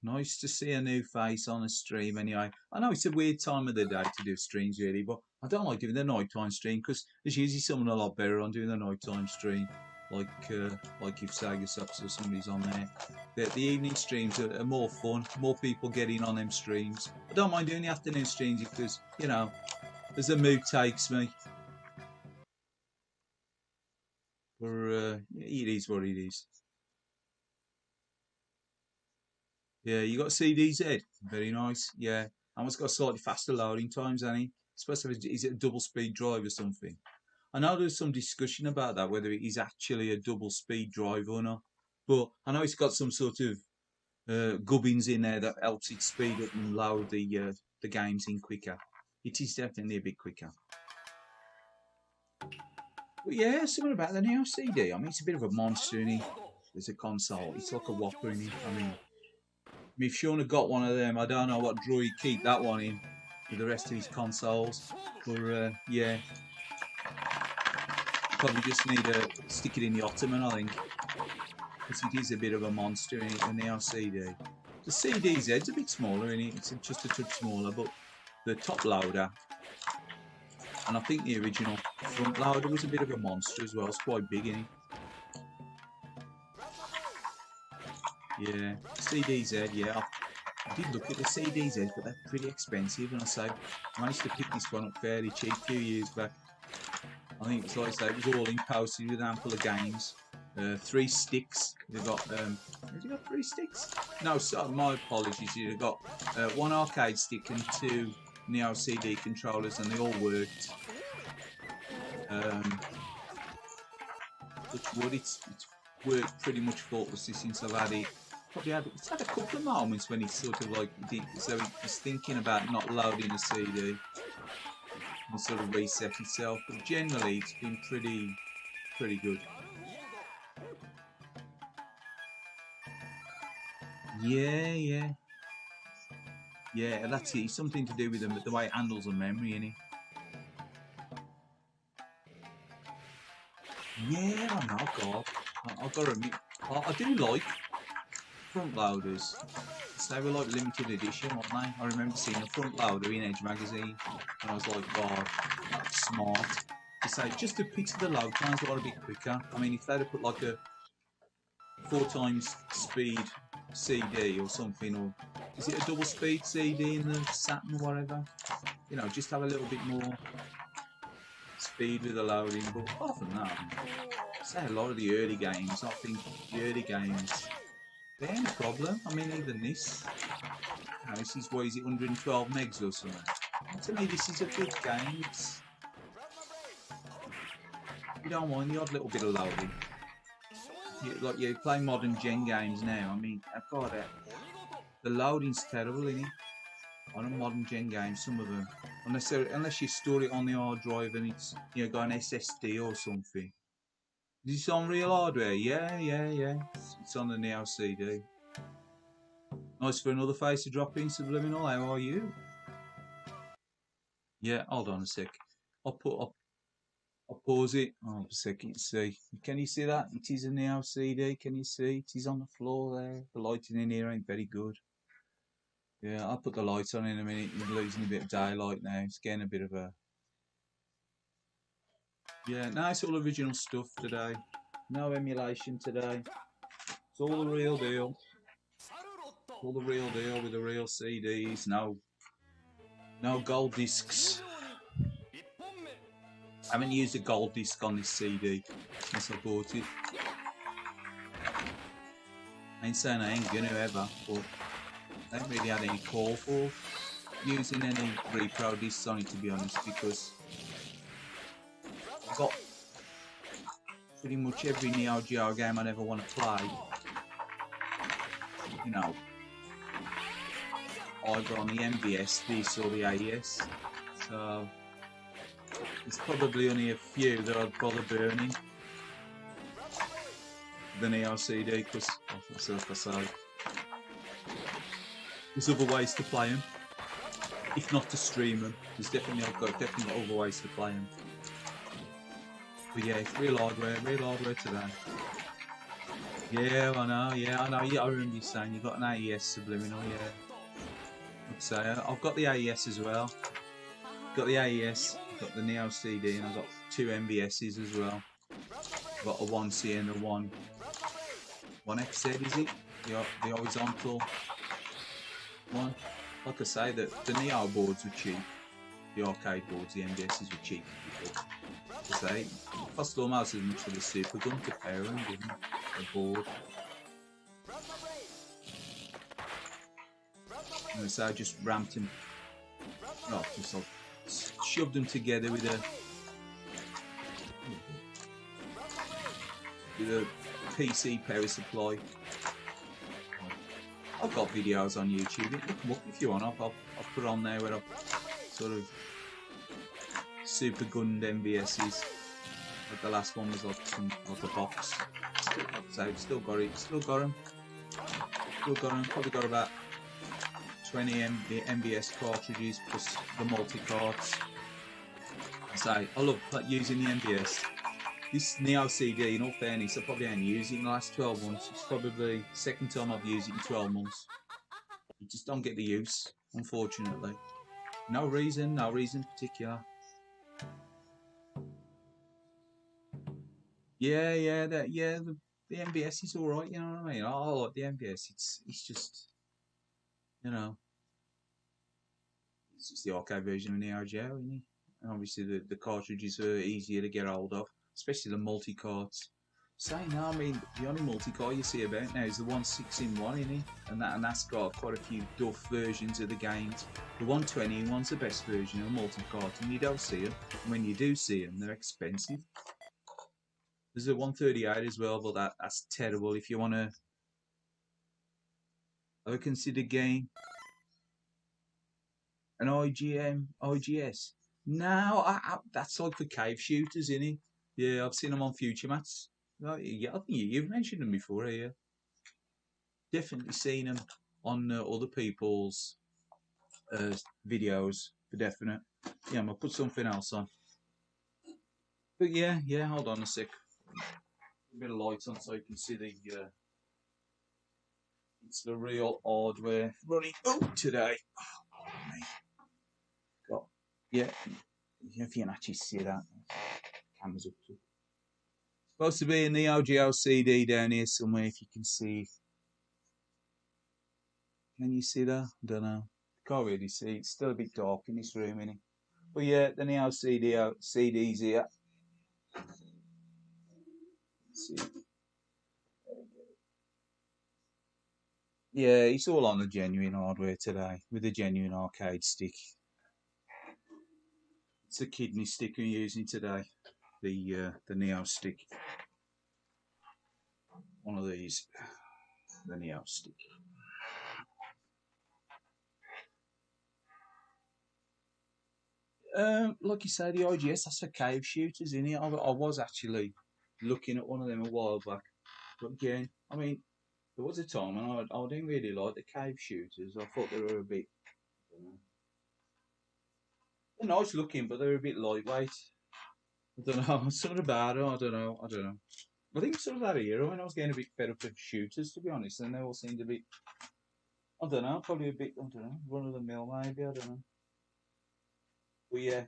Nice to see a new face on a stream. Anyway, I know it's a weird time of the day to do streams, really, but I don't like doing the nighttime stream because there's usually someone a lot better on doing the nighttime stream. Like if Sega Subs or somebody's on there. The evening streams are more fun. More people get in on them streams. I don't mind doing the afternoon streams because as the mood takes me. It is what it is. Yeah, you got CDZ. Very nice. Yeah. And it's got slightly faster loading times, hasn't he? Supposed to have, is it a double speed drive or something? I know there's some discussion about that, whether it is actually a double speed drive or not. But I know it's got some sort of gubbins in there that helps it speed up and load the games in quicker. It is definitely a bit quicker. But yeah, something about the Neo CD. I mean, it's a bit of a monster in it. There's a console. It's like a whopper in it. I mean, if Sean had got one of them, I don't know what draw he'd keep that one in with the rest of his consoles. But yeah, probably just need to stick it in the Ottoman, I think. Because it is a bit of a monster in it, the Neo CD. The CDZ's a bit smaller in it. It's just a touch smaller, but the top loader, and I think the original front loader was a bit of a monster as well. It's quite big in it. Yeah, CDZ, yeah. I did look at the CDZ, but they're pretty expensive. And I managed to pick this one up fairly cheap a few years back. I think it's like I say, it was all in postage with a handful of games. 3 sticks. They've got, have you got 3 sticks? No, my apologies. You've got 1 arcade stick and 2 Neo CD controllers, and they all worked. Touch wood, it's worked pretty much faultlessly since I've had it. It's had a couple of moments when it's sort of like, so it's thinking about not loading a CD and sort of reset itself, but generally it's been pretty good. Yeah, that's it. It's something to do with the way it handles the memory, innit? Yeah, I know, God. I've got to admit, I do like front loaders. So they were like limited edition, weren't they? I remember seeing a front loader in Edge magazine, and I was like, God, that's smart. To say just a bit of the load times got a bit quicker. I mean, if they'd have put like a 4 times speed CD or something, or is it a double speed CD in the Saturn or whatever? Just have a little bit more speed with the loading. But apart from that, say a lot of the early games, I think the early games, they ain't a problem. I mean, even this, know, this is, what is it, 112 megs or something. To me, this is a good game. You don't mind the odd little bit of loading. Like you play modern gen games now. I mean, God, the loading's terrible, isn't it? On a modern gen game, some of them, unless you store it on the hard drive and it's, you know, got an SSD or something. Is this on real hardware? Yeah. It's on the Neo CD. Nice for another face to drop in, Subliminal. How are you? Yeah, hold on a sec. I'll pause it. Oh, a second. See, can you see that? It is a Neo CD. Can you see? It is on the floor there. The lighting in here ain't very good. Yeah, I'll put the lights on in a minute. You're losing a bit of daylight now. It's getting a bit of a... Yeah, nice all original stuff today. No emulation today. It's all the real deal. All the real deal with the real CDs. No gold discs. I haven't used a gold disc on this CD since I bought it. I ain't saying I ain't gonna ever, but I haven't really had any call for using any repro discs on it, to be honest, because I've got pretty much every Neo Geo game I ever want to play, you know, either on the MVS disc or the AES. So there's probably only a few that I'd bother burning the Neo CD, because, like I say, there's other ways to play them, if not to stream them. I've definitely got other ways to play them. But yeah, it's real hardware today. Yeah, I know. Yeah, I remember you saying you got an AES Subliminal. Yeah, I'd say I've got the AES as well. Got the AES, got the Neo CD, and I've got 2 MVSs as well. I've got a 1C and a 1XZ, is it? The horizontal one. Like I say, the Neo boards were cheap. The arcade boards, the MVSs were cheap. I say, it cost almost as much for the Super Gun to pair them, didn't it? The board. And so I just ramped them. No, just like shoved them together with a PC power supply. I've got videos on YouTube. Look them up if you want. I'll put on there where I've sort of super gunned MVSs. Like the last one was like a box. So still got it. Still got them. Probably got about 20 MVS cartridges plus the multi-cards. So I love using the MVS. This Neo CD, in all fairness, I probably ain't used it in the last 12 months. It's probably the second time I've used it in 12 months. You just don't get the use, unfortunately. No reason particular. The MVS is alright, you know what I mean? I like the MVS. It's just, you know, it's just the arcade version of Neo Geo, isn't it? And obviously the cartridges are easier to get hold of, especially the multi-cards. Saying that, I mean, the only multi-card you see about now is the 1/6-in-1, isn't it? And that's got quite a few duff versions of the games. The 120-in-1's the best version of the multi-card, and you don't see them. And when you do see them, they're expensive. There's a 138 as well, but that's terrible if you want to have a considered game. An IGS. No, that's like for cave shooters, isn't it? Yeah, I've seen them on Future Mats. Yeah, I think you've mentioned them before, yeah. Definitely seen them on other people's videos, for definite. Yeah, I'm going to put something else on. But yeah, hold on a sec. A bit of light on so you can see it's the real hardware running today. Yeah, if you can actually see that. Camera's up to. Supposed to be a Neo Geo CD down here somewhere, if you can see. Can you see that? I don't know. Can't really see. It's still a bit dark in this room, innit? But yeah, the Neo CD's here. Let's see. Yeah, it's all on the genuine hardware today with the genuine arcade stick. It's a kidney stick we're using today, the Neo stick. One of these, the Neo stick. Like you say, the IGS, that's for cave shooters, isn't it? I was actually looking at one of them a while back. But again, I mean, there was a time when I didn't really like the cave shooters. I thought they were a bit, I don't know, they're nice looking, but they're a bit lightweight. I don't know, something about it, I don't know. I think sort of that era when I was getting a bit fed up with shooters, to be honest, and they all seemed a bit, I don't know, probably a bit, I don't know, run of the mill maybe, I don't know. But yeah,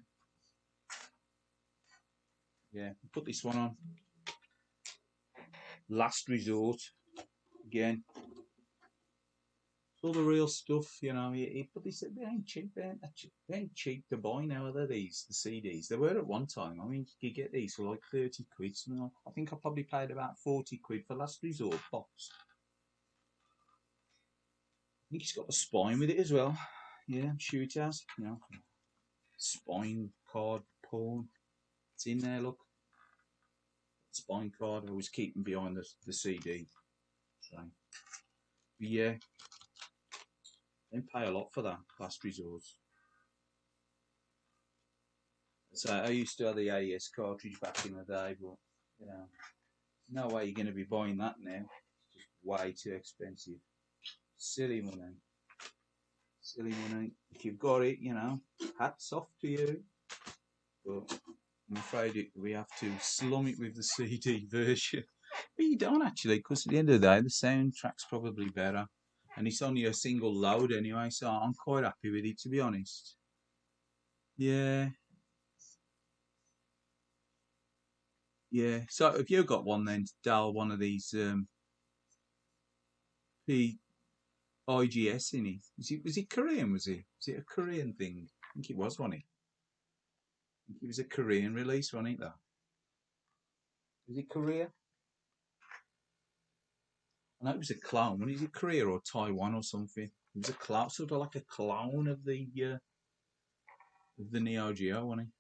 put this one on. Last Resort, again. It's all the real stuff, you know. But they ain't cheap. They ain't cheap to buy now, are they? These the CDs. They were at one time. I mean, you could get these for like 30 quid. Something like, I think I probably paid about 40 quid for Last Resort box. I think it's got the spine with it as well. Yeah, I'm sure it has. You know, spine card porn. It's in there. Look, spine card. I always keep them behind the CD. So, but yeah. Didn't pay a lot for that Last Resort. So I used to have the AES cartridge back in the day, but you know, no way you're going to be buying that now. It's just way too expensive. Silly money. Silly money. If you've got it, you know, hats off to you. But I'm afraid we have to slum it with the CD version. But you don't actually, because at the end of the day, the soundtrack's probably better. And it's only a single load anyway, so I'm quite happy with it, to be honest. Yeah. Yeah. So if you've got one, then dial one of these IGS in it. Was it Korean? Was it a Korean thing? I think it was, wasn't it? I think it was a Korean release, wasn't it? Though. Was it Korea? I know it was a clone. Was it Korea or Taiwan or something? It was a clone, sort of like a clone of the Neo Geo, wasn't it?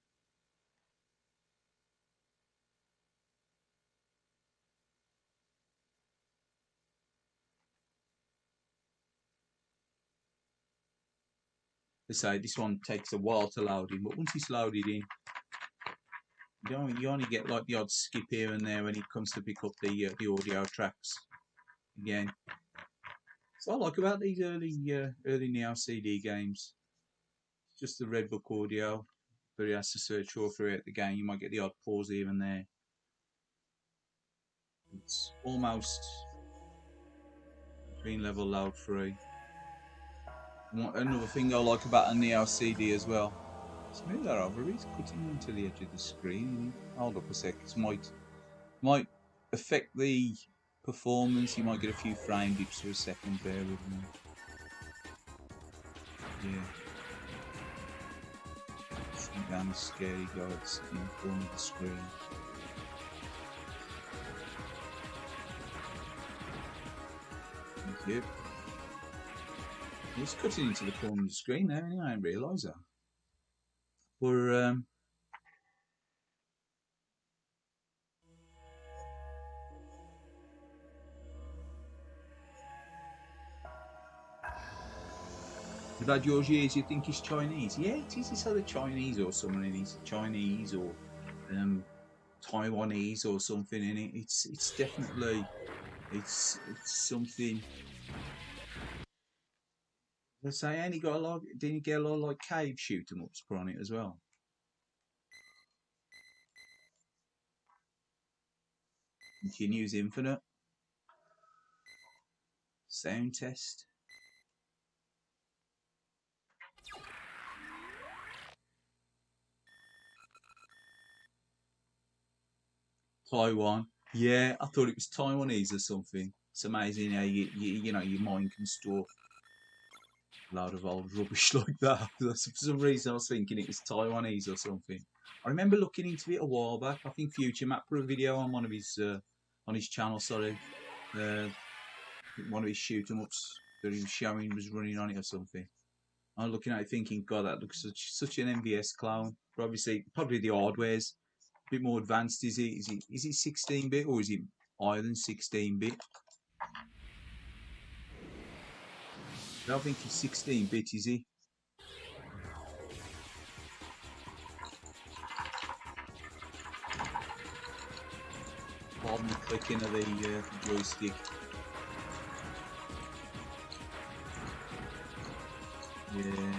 They say this one takes a while to load in, but once it's loaded in, you only get like the odd skip here and there when it comes to pick up the audio tracks again. So I like about these early Neo CD games. Just the Red Book audio, but he has to search all throughout the game. You might get the odd pause here and there. It's almost between level load free. Another thing I like about a Neo CD as well. Smooth that over. He's cutting into the edge of the screen. Hold up a sec. It might affect the performance. You might get a few frame dips for a second. Bear with me. Yeah. Sitting down a scary guy sitting in the corner of the screen. Thank you. He's cutting into the corner of the screen there, and I didn't realise that. We're You've had yours years, you think he's Chinese? Yeah, it is. It's either Chinese or someone in it. Chinese or Taiwanese or something in it. It's definitely it's something. Let's say, and he got a lot. Didn't he get a lot of like cave shoot 'em ups put on it as well? You can use Infinite sound test. Taiwan. Yeah, I thought it was Taiwanese or something. It's amazing how you know your mind can store a load of old rubbish like that. For some reason, I was thinking it was Taiwanese or something. I remember looking into it a while back. I think Future Map put a video on one of his on his channel. Sorry, one of his shoot 'em ups that he was showing was running on it or something. I'm looking at it thinking, God, that looks such an MVS clone. But obviously, probably the hardware's a bit more advanced. Is it 16-bit or is it higher than 16-bit? I don't think it's 16-bit, is he? Pardon the clicking of the joystick. Yeah.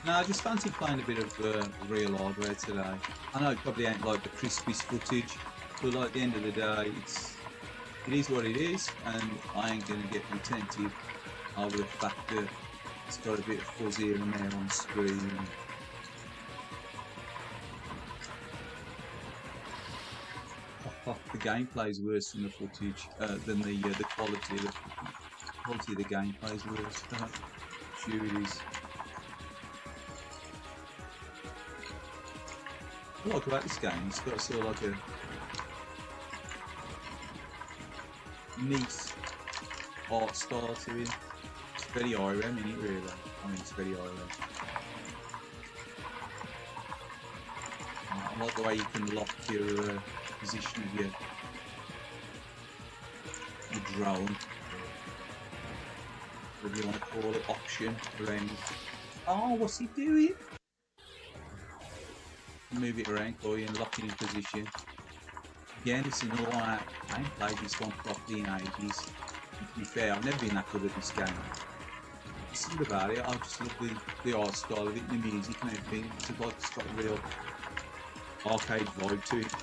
No, I just fancy playing a bit of real hardware today. I know it probably ain't like the crispiest footage, but like at the end of the day, it is what it is, and I ain't gonna get retentive over the fact that it's got a bit of fuzz here and there on the screen. The gameplay is worse than the footage, than the quality. The quality of the gameplay is worse. Sure it is. What I like about this game, it's got sort of like a neat art style to it. It's very IRM, isn't it, really? I mean, it's very IRM. I like the way you can lock your position of your drone, whatever you want to call it, option around. Oh, what's he doing? Move it around for you and lock it in position. Again, it's another one I ain't played this one properly in ages. And to be fair, I've never been that good at this game. There's something about it, I just love the art style of it, the music and everything. It's like it's got a real arcade vibe to it.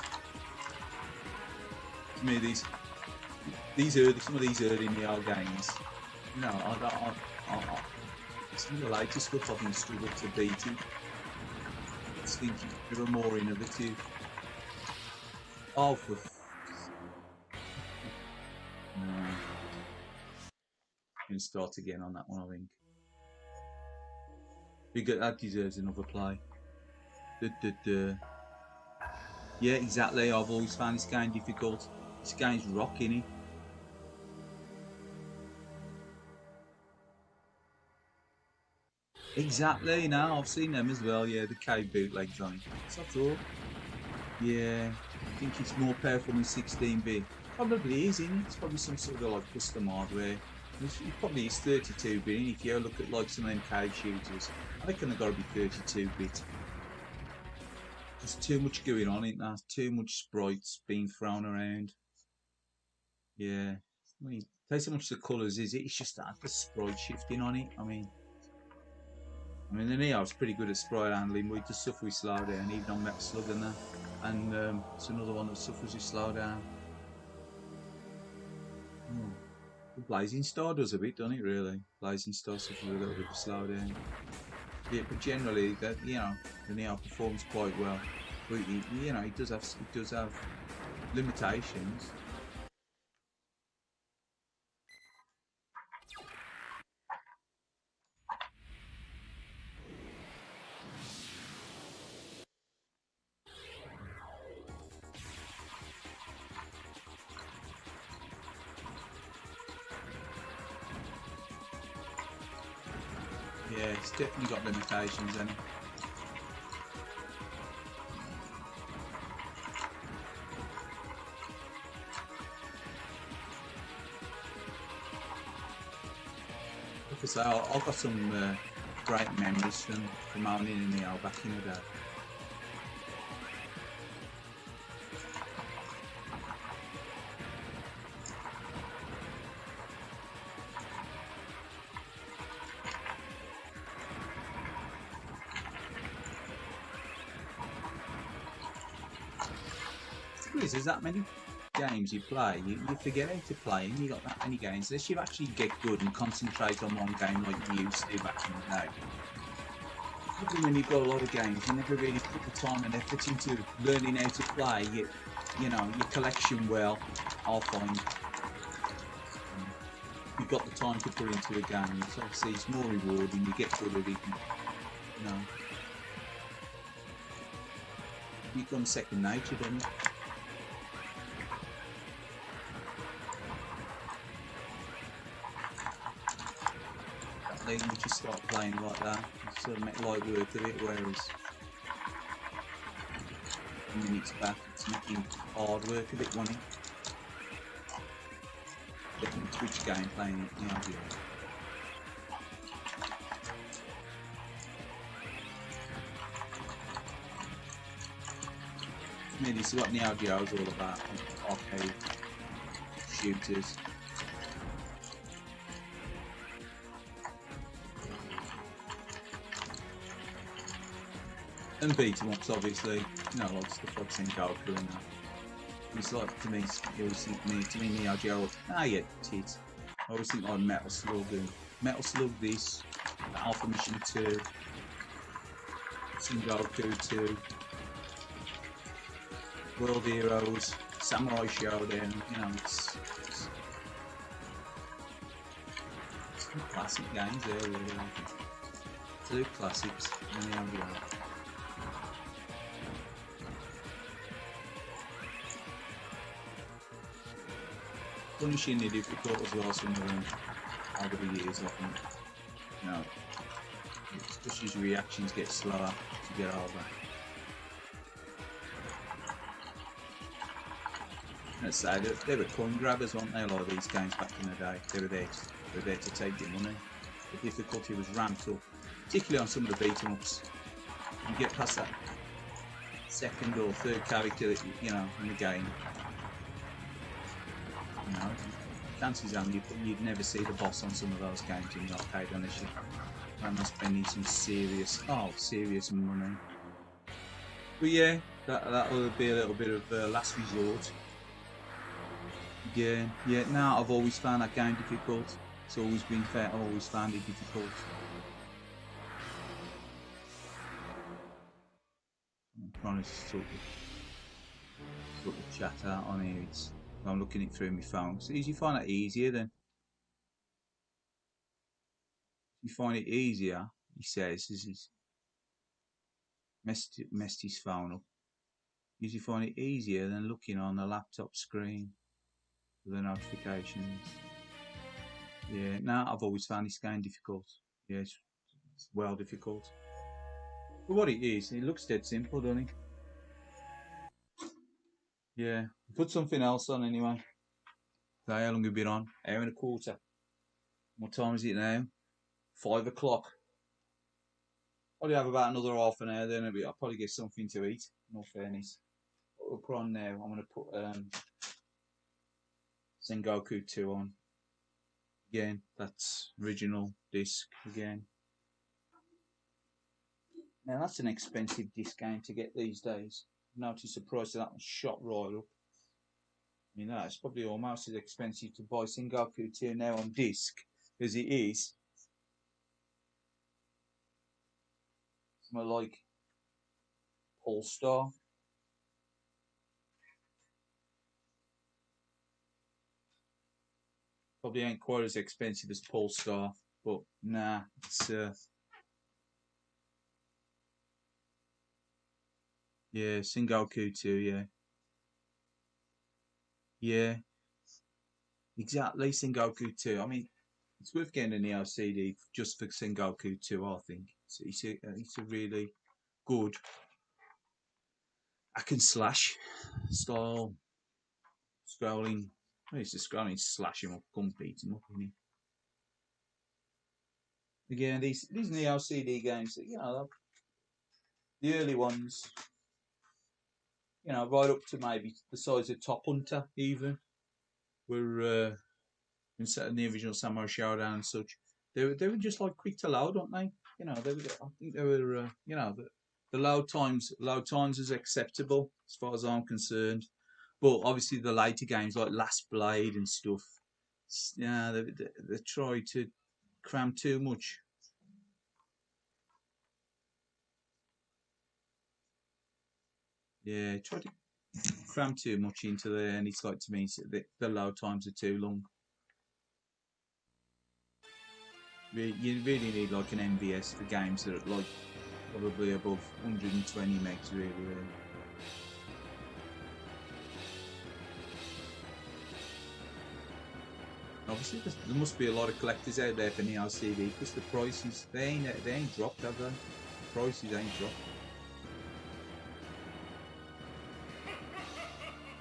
To me, some of these early Neo games, you know, some of the latest stuff I've been struggled to beat it. I just think they were more innovative. Oh, for no. I'm going to start again on that one, I think. That deserves another play. Yeah, exactly. I've always found this game difficult. This game's rocking it. Exactly. Now I've seen them as well. Yeah, the K bootlegs on it. So I thought. Yeah, I think it's more powerful than 16-bit. Probably is, isn't it? It's probably some sort of like custom hardware. It probably is 32-bit. If you look at like some of them cave shooters, I reckon they've got to be 32-bit. There's too much going on in that. Too much sprites being thrown around. Yeah. I mean, take so much the colours, is it? It's just that the sprite shifting on it. I mean, the Neo's pretty good at sprite handling, but it does suffer with slowdown, even on Metal Slug and that. And it's another one that suffers with slowdown. The Blazing Star does a bit, doesn't it? Really, Blazing Star suffers a little bit of slowdown. Yeah, but generally, the Neo performs quite well. But it does have limitations. Yeah, it's definitely got limitations, hasn't it? Like I say, I've got some great memories from owning a Neo back in the day. There's that many games you play, you forget how to play, and you got that many games. Unless you actually get good and concentrate on one game like you used to do back in the day. Probably when you've got a lot of games, you never really put the time and effort into learning how to play your collection well. I'll find you've got the time to put into a game. So obviously it's more rewarding. You get good at it. And, you become second nature, don't you? start playing like that. Sort of make light work of it, whereas minutes back it's making hard work of it, wasn't it? Definitely Twitch game playing it now. To me, this is what Neo Geo is all about, arcade shooters. And beat 'em ups, obviously, you know, like stuff like Sengoku and that. It's like, to me, Neo Geo, yeah, tit. I always think like Metal Slug and Metal Slug this, Alpha Mission 2, Sengoku 2, World Heroes, Samurai Showdown, you know, it's some classic games there, really. Two classics in Neo Geo. Punishingly difficult as well, some of them over the years, I think. You know, especially as reactions get slower to get over. Let's say they were coin grabbers, weren't they? A lot of these games back in the day, they were there to take your money. The difficulty was ramped up, particularly on some of the beat 'em ups. You get past that second or third character that you know in the game. You know, chances are you'd never see the boss on some of those games in the arcade unless you plan on spending some serious money. But yeah, that will be a little bit of last resort. Yeah. Now I've always found that game difficult. It's always been fair. I've always found it difficult. I'm trying to sort the chat out on here. I'm looking it through my phone. So you find that easier then? You find it easier, he says, this is messed his phone up. You find it easier than looking on the laptop screen for the notifications. Yeah, now I've always found this game difficult. Yeah, it's well difficult. But what it is, it looks dead simple, doesn't it? Yeah, put something else on anyway. So how long have we been on? Hour and a quarter. What time is it now? 5 o'clock. Probably have about another half an hour then. I'll probably get something to eat, in all fairness. What we'll put on now, I'm going to put Sengoku 2 on. Again, that's original disc again. Now that's an expensive disc game to get these days. Notice the price of that one shot right up. You know, it's probably almost as expensive to buy Sengoku 2 now on disc as it is something like Polestar. Probably ain't quite as expensive as Polestar, but nah, it's yeah, Sengoku 2, yeah, exactly, Sengoku 2. I mean, it's worth getting a Neo CD just for Sengoku 2. I think it's a really good hack and slash style scrolling. Well, it's a scrolling slash him up, gun beat him up, isn't it? Again, these Neo CD games, you know, the early ones, you know, right up to maybe the size of Top Hunter, even, were instead of the original Samurai Showdown and such. They were just like quick to load, weren't they? You know, I think they were, you know, the load times is acceptable as far as I'm concerned. But obviously the later games like Last Blade and stuff, yeah, they try to cram too much. Yeah, try to cram too much into there, and it's like, to me, the load times are too long. You really need like an MVS for games that are like probably above 120 megs, really. Obviously, there must be a lot of collectors out there for Neo CD because the prices they ain't dropped, have they? The prices ain't dropped.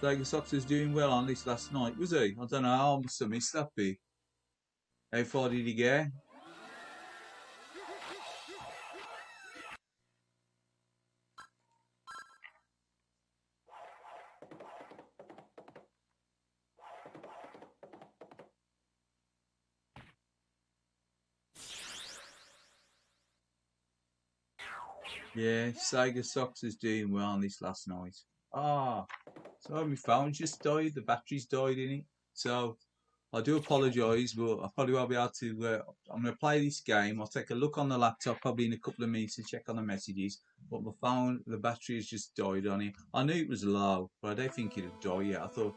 Tiger Sox was doing well on this last night, was he? I don't know. I must have missed that bit. How far did he get? Yeah, Sega Sox is doing well on this last night. Ah, so my phone just died. The battery's died in it. So I do apologise, but I probably won't be able to. I'm going to play this game. I'll take a look on the laptop probably in a couple of minutes to check on the messages. But my phone, the battery has just died on it. I knew it was low, but I don't think it'd die yet. I thought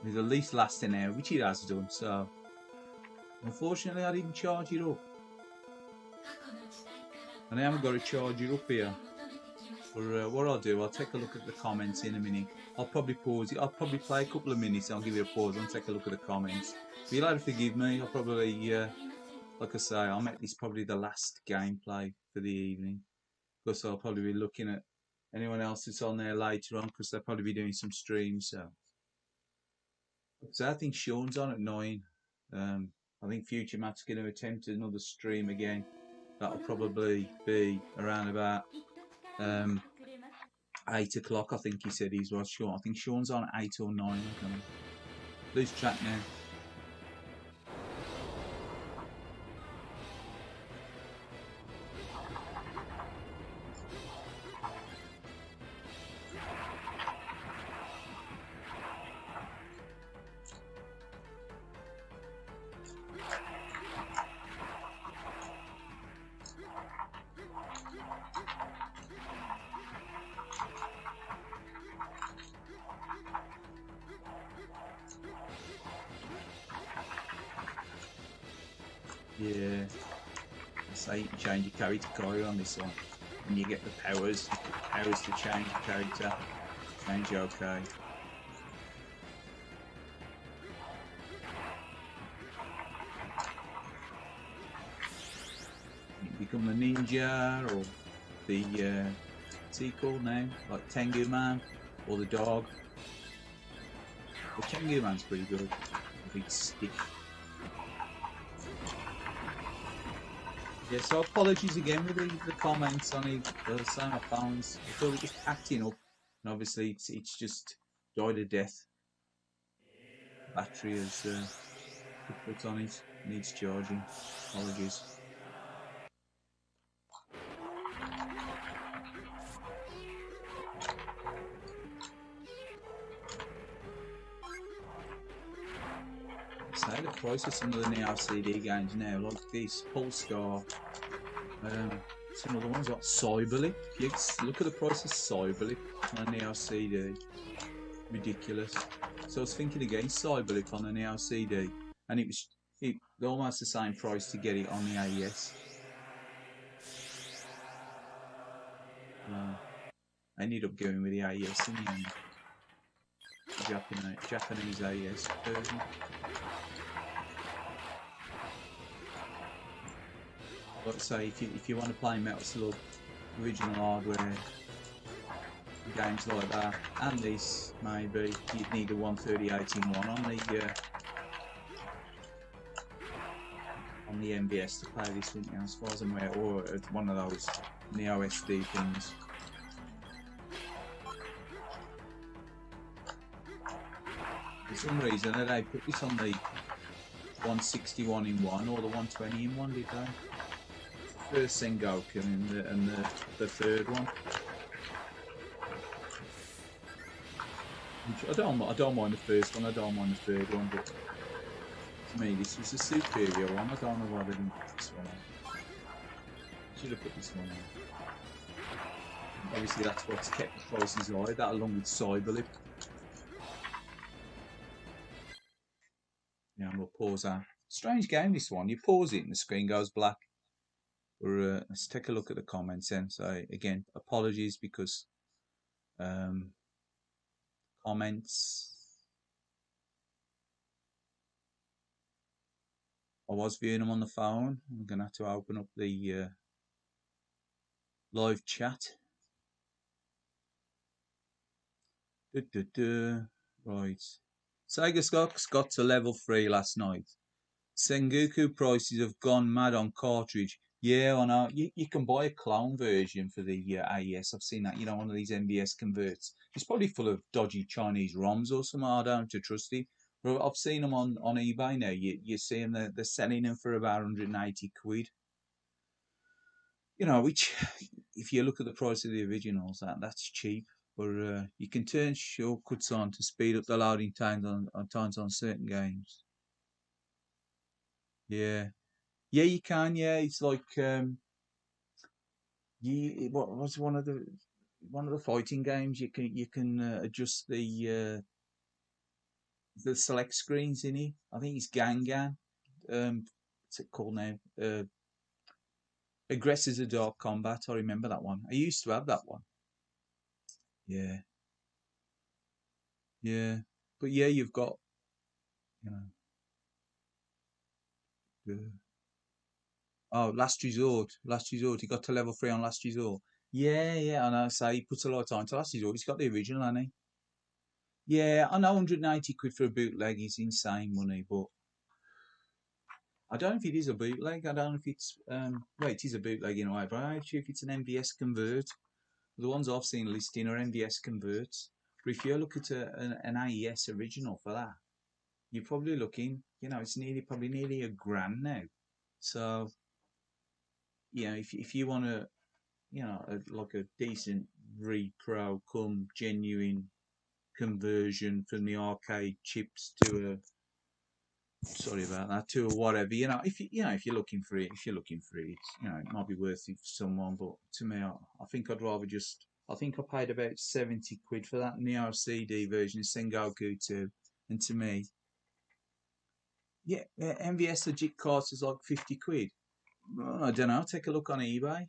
it would at least last an hour, which it has done. So unfortunately, I didn't charge it up. And I haven't got to charge it up here. But what I'll do, I'll take a look at the comments in a minute. I'll probably pause it. I'll probably play a couple of minutes. I'll give you a pause and take a look at the comments. But you'll have to forgive me. I'll probably, like I say, I'll make this probably the last gameplay for the evening. Because I'll probably be looking at anyone else that's on there later on because they'll probably be doing some streams. So I think Sean's on at 9. I think Future Matt's going to attempt another stream again. That'll probably be around about 8 o'clock. I think he said he's was Sean. I think Sean's on at 8 or 9. I don't know. Lose track now. Yeah. Say you can change your character on this one. And you get the powers to change your character. Change your okay. You become a ninja or the what's he called now? Like Tengu Man or the dog. The Tengu Man's pretty good. A big stick. Yeah, so apologies again with the comments on it. Saying my phones, I thought it was acting up, and obviously it's just died a death. Battery is put on it, needs charging. Apologies. Say the price of some of the Neo CD games now, like this Polestar. Some other ones like Cyberly. If you look at the price of Cyberly on a Neo CD, ridiculous. So I was thinking again, Cyberly on a Neo CD, and it was almost the same price to get it on the AES. I ended up going with the AES in the end. Japanese AES version. But say if you want to play Metal Slug, original hardware, games like that, and this maybe you'd need a 138-in-1 on the MBS to play this, wouldn't you? As far as I'm aware, or one of those Neo SD things. For some reason, they put this on the 161-in-1 or the 120-in-1, did they? First Sengoku and the third one. I don't mind the first one. I don't mind the third one, but to me this was a superior one. I don't know why they didn't put this one on. Should have put this one on. Obviously, that's what's kept the prices high. That along with Cyberlip. Yeah, we'll pause that. Strange game, this one. You pause it and the screen goes black. Let's take a look at the comments then. So again, apologies because comments I was viewing them on the phone. I'm going to have to open up the live chat. Right. Sega Scots got to level 3 last night. Sengoku prices have gone mad on cartridge. Yeah, I know. You can buy a clone version for the AES. I've seen that. You know, one of these NVS converts. It's probably full of dodgy Chinese ROMs or something. I don't have to trust it. But I've seen them on eBay now. You see them, they're selling them for about 180 quid. You know, which, if you look at the price of the originals, that's cheap. But you can turn shortcuts on to speed up the loading times on certain games. Yeah. Yeah, you can. Yeah, it's like what was one of the fighting games? You can adjust the select screens in it. I think it's Gangan. What's it called now? Aggressors of Dark Combat. I remember that one. I used to have that one. Yeah, yeah. But yeah, you've got you know. The, oh, Last Resort. Last Resort. He got to level 3 on Last Resort. Yeah, yeah. I know. So he puts a lot of time to Last Resort. He's got the original, hasn't he? Yeah, I know 180 quid for a bootleg is insane money, but I don't know if it is a bootleg. I don't know if it's well, it is a bootleg in a way, but I'm not sure if it's an MVS convert. The ones I've seen listing are MVS converts. But if you look at an AES original for that, you're probably looking, it's probably nearly £1,000 now. So, if you want to, like a decent repro come genuine conversion from the arcade chips to a sorry about that to whatever if you're looking for it it might be worth it for someone, but to me I think I'd rather just I think I paid about 70 quid for that Neo CD version of Sengoku 2, and to me MVS legit cost is like 50 quid. Well, I don't know, take a look on eBay.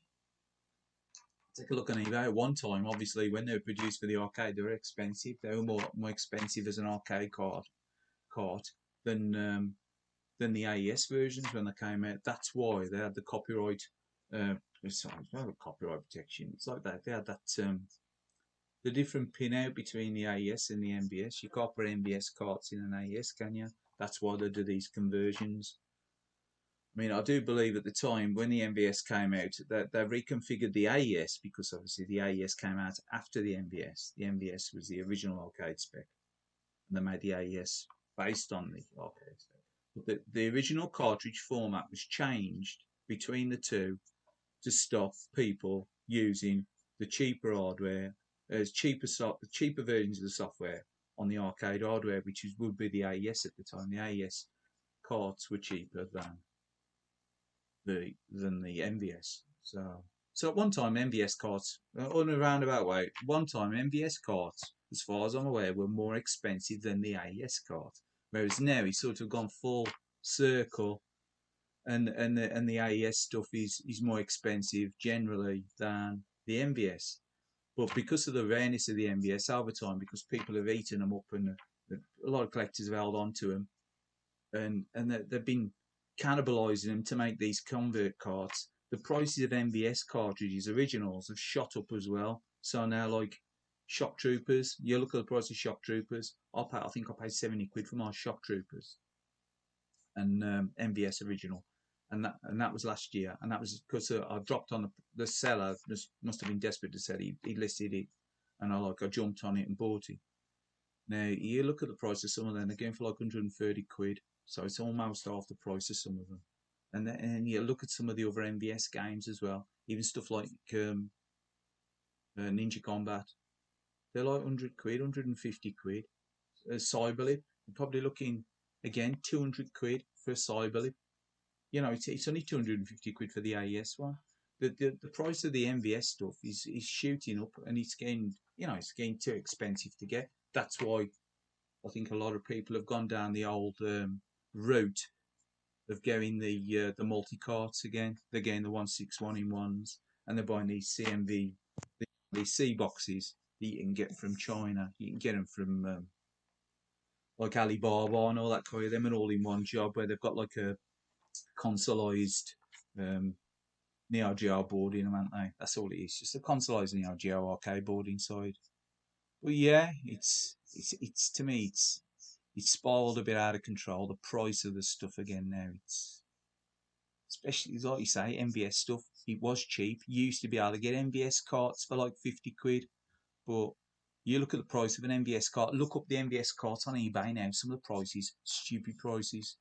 At one time, obviously when they were produced for the arcade they were expensive. They were more expensive as an arcade cart than the AES versions when they came out. That's why they had the copyright. Sorry, it's not a copyright protection. It's like that. They had that the different pin out between the AES and the MVS. You can't put MVS carts in an AES, can you? That's why they do these conversions. I mean, I do believe at the time when the MVS came out that they reconfigured the AES because obviously the AES came out after the MVS. The MVS was the original arcade spec, and they made the AES based on the arcade spec. But the original cartridge format was changed between the two to stop people using the cheaper hardware, cheaper versions of the software on the arcade hardware, which would be the AES at the time. The AES carts were cheaper than the MVS. So at one time, MVS carts, on a roundabout way, MVS carts, as far as I'm aware, were more expensive than the AES cart. Whereas now he's sort of gone full circle, and the AES stuff is more expensive generally than the MVS. But because of the rareness of the MVS over time, because people have eaten them up and a lot of collectors have held on to them, and they've been cannibalising them to make these convert carts. The prices of MVS cartridges originals have shot up as well. So now, like Shock Troopers, you look at the price of Shock Troopers. I think I paid 70 quid for my Shock Troopers and MVS original, and that was last year, and that was because I dropped on the seller. Must have been desperate to sell. He listed it, and I jumped on it and bought it. Now you look at the price of some of them; they're going for like 130 quid. So it's almost half the price of some of them. And you look at some of the other MVS games as well, even stuff like Ninja Combat. They're like 100 quid, 150 quid. Cyberlip, you're probably looking again 200 quid for a Cyberlip. It's only 250 quid for the AES one. The price of the MVS stuff is shooting up, and it's getting too expensive to get. That's why I think a lot of people have gone down the old route of going the multi carts again. They're getting the 161 in ones, and they're buying these CMV, these C boxes that you can get from China. You can get them from like Alibaba and all that kind of them, and all in one job where they've got like a consoleized Neo Geo board in them, aren't they? That's all it is, just a consoleized Neo Geo arcade board inside. But yeah, it's to me it's spiraled a bit out of control. The price of the stuff again now, it's especially like you say, MVS stuff. It was cheap. You used to be able to get MVS carts for like 50 quid, but you look at the price of an MVS cart. Look up the MVS cart on eBay now. Some of the prices, stupid prices.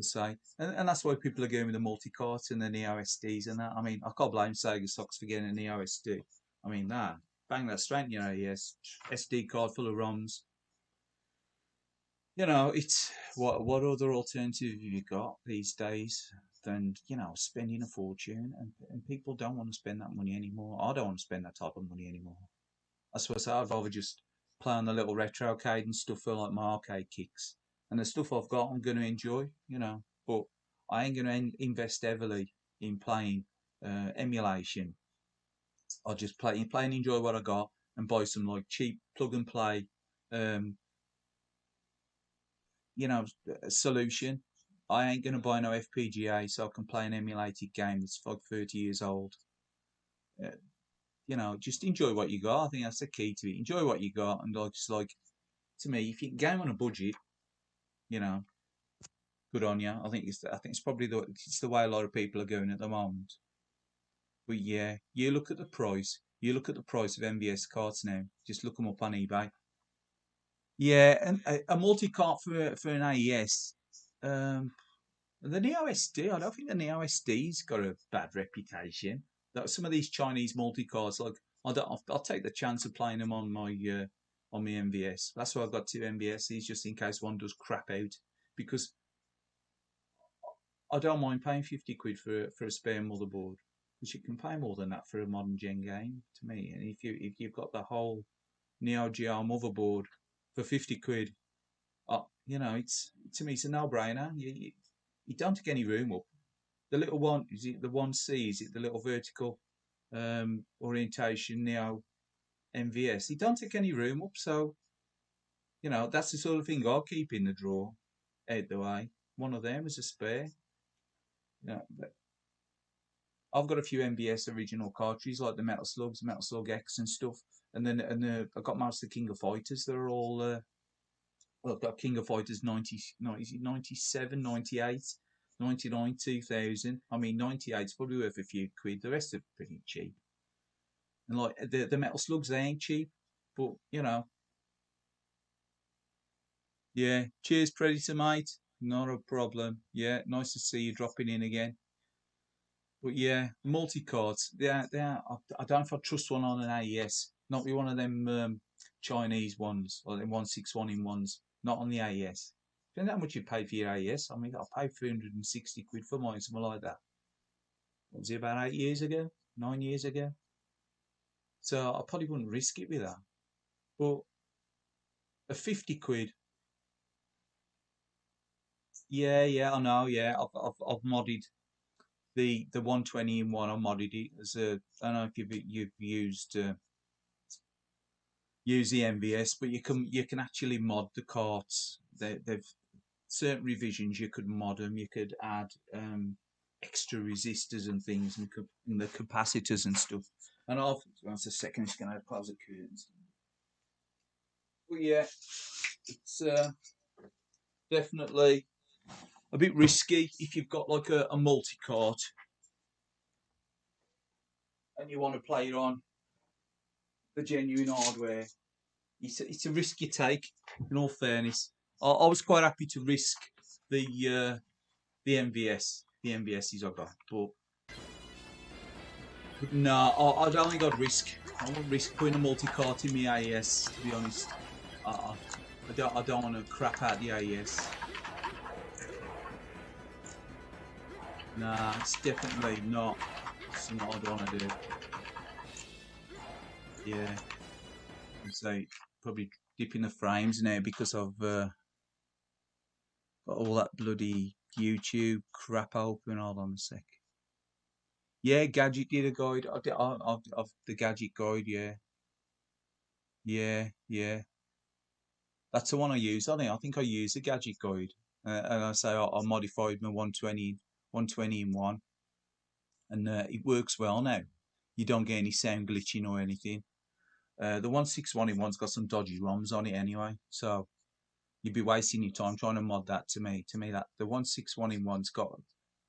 Say, and that's why people are going with the multi-carts and the neosds and that. I mean, I can't blame Sega Sox for getting a neosd. I mean, that bang that straight, you know, yes, SD card full of ROMs. You know, it's what other alternative have you got these days than, you know, spending a fortune, and people don't want to spend that money anymore. I don't want to spend that type of money anymore. That's what I say. I'd rather just play on the little retro arcade and stuff for like my arcade kicks. And the stuff I've got, I'm going to enjoy, you know. But I ain't going to invest heavily in playing emulation. I'll just play and enjoy what I got, and buy some like cheap plug and play, um, you know, solution. I ain't going to buy no FPGA so I can play an emulated game that's like 30 years old. Uh, you know, just enjoy what you got. I think that's the key to it. Enjoy what you got, and like, just like, to me, if you can game on a budget, you know, good on you. I think it's probably the way a lot of people are going at the moment. But yeah, you look at the price. You look at the price of MVS cards now. Just look them up on eBay. Yeah, and a multi cart for an AES. The neosd. I don't think the neosd's got a bad reputation. That some of these Chinese multi cards, like I'll take the chance of playing them on my MVS. That's why I've got two MVSs, just in case one does crap out, because I don't mind paying 50 quid for a spare motherboard, because you can pay more than that for a modern gen game, to me. And if you've got the whole Neo Geo motherboard for 50 quid, you know, to me it's a no-brainer. You don't take any room up. The little one, is it the 1C? Is it the little vertical orientation Neo MVS? It don't take any room up, so you know that's the sort of thing I'll keep in the drawer, out the way. One of them as a spare. You know, I've got a few MVS original cartridges like the Metal Slugs, Metal Slug X and stuff, and then I've got most of the King of Fighters. They're all well, I've got King of Fighters 97, 98, 99, 2000. I mean, 98's probably worth a few quid. The rest are pretty cheap. And like the Metal Slugs, they ain't cheap, but you know, yeah. Cheers, Predator, mate. Not a problem. Yeah, nice to see you dropping in again. But yeah, multi cards. Yeah, I don't know if I trust one on an AES. Not be one of them Chinese ones or them 161 in ones. Not on the AES. Depends how much you pay for your AES. I mean, I paid 360 quid for mine, something like that. What was it, about 8 years ago? 9 years ago? So I probably wouldn't risk it with that. But a 50 quid. Yeah, I know. Yeah, I've modded the 120 in one. I modded it as a. I don't know if you've used the MVS, but you can actually mod the carts. They've certain revisions. You could mod them. You could add extra resistors and things, and the capacitors and stuff. And that's a second. Just gonna close the curtains. But yeah, it's definitely a bit risky if you've got like a multi cart and you want to play it on the genuine hardware. It's a risk you take. In all fairness, I was quite happy to risk the MVS, the MVSs I got, but no, I don't think I'd risk. I wouldn't risk putting a multi cart in my AES. To be honest, I don't want to crap out the AES. Nah, it's definitely not something I'd want to do. Yeah, so probably dipping the frames now because I've got all that bloody YouTube crap open. Hold on a sec. Yeah, Gadget did a guide. I've the Gadget guide. Yeah. That's the one I use. I think I use the Gadget guide. and I say I modified my 120 in one, and it works well now. You don't get any sound glitching or anything. The 161 in one's got some dodgy ROMs on it anyway, so you'd be wasting your time trying to mod that. To me, that the 161 in one's got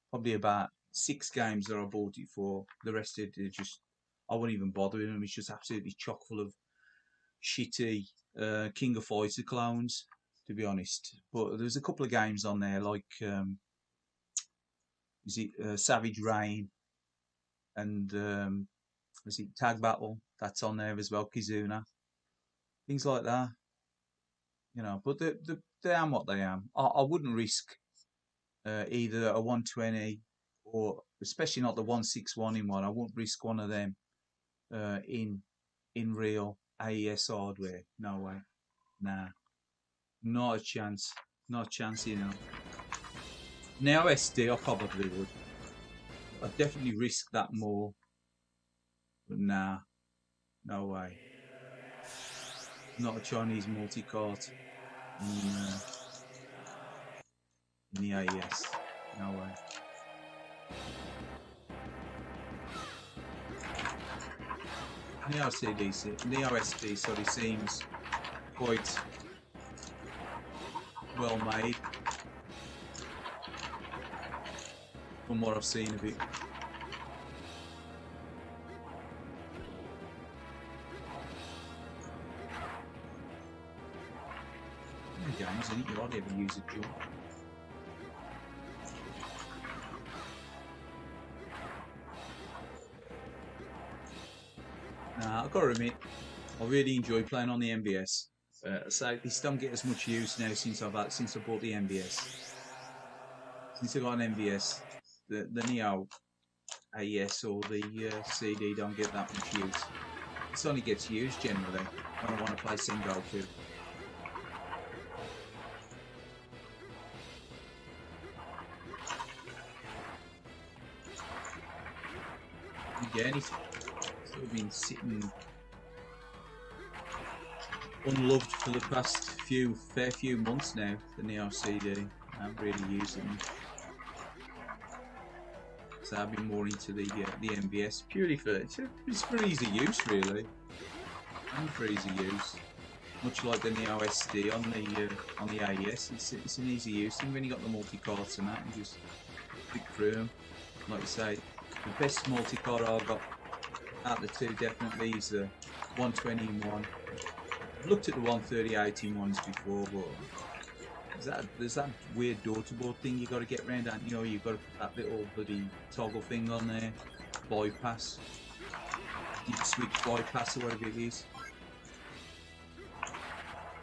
probably about 6 games that I bought it for. The rest of it just, I wouldn't even bother with them. It's just absolutely chock full of shitty King of Fighter clones, to be honest. But there's a couple of games on there like is it Savage Rain and is it Tag Battle? That's on there as well. Kizuna, things like that. But they am what they am. I wouldn't risk either a 120 or especially not the 161 in one. I wouldn't risk one of them in real AES hardware. No way. Nah. Not a chance. Not a chance, Now SD, I probably would. I'd definitely risk that more. But nah. No way. Not a Chinese multi-cart in the AES. No way. Neo CD, Neo SD, sorry, seems quite well made from what I've seen of it. Games, I think you hardly ever use a jump. I've got to admit, I really enjoy playing on the MBS. So this don't get as much use now since I bought the MBS. Since I got an MBS, the Neo AES or the CD don't get that much use. This only gets used generally when I want to play Sengoku. Again, it's sort of been sitting unloved for the past fair few months now, the Neo CD. I haven't really used it. So I've been more into the MBS purely for it's for easy use really, and for easy use. Much like the Neo SD on the AES, it's an easy use thing when you got the multi-cards and that, and just click through them. Like you say, the best multi-card I've got out of the two definitely is the 120 in one. I've looked at the 138 in ones before, but there's that weird daughter board thing you got to get around, and you've got to put that little bloody toggle thing on there, bypass, switch bypass or whatever it is,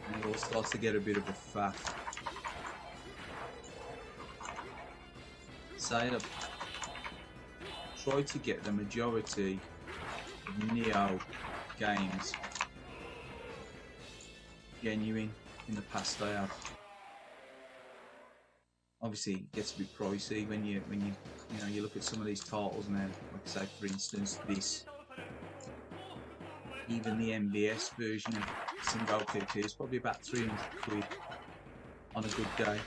and it all starts to get a bit of a faff. So I've tried to get the majority of Neo games genuine in the past. I have. Obviously, it gets a bit pricey when you look at some of these titles now. Like say, for instance, this, even the MBS version of Sengoku 2 is probably about 300 quid on a good day.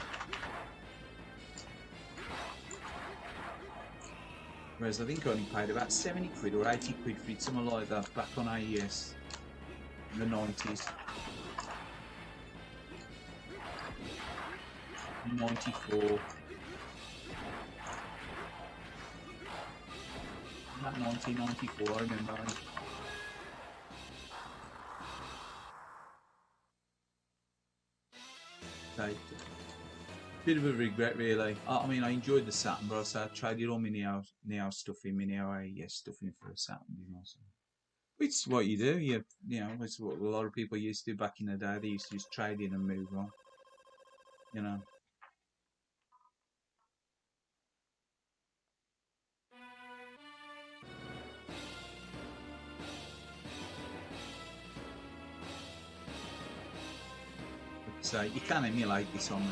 Whereas I think I only paid about 70 quid or 80 quid for it, something like that, back on AES in the 90s. 94. About 1994, I remember. Okay. Bit of a regret, really. I mean, I enjoyed the Saturn, but I traded all my Neo stuff in, my Neo AES stuff in for a Saturn, So. It's what you do. It's what a lot of people used to do back in the day. They used to just trade in and move on. So you can emulate this on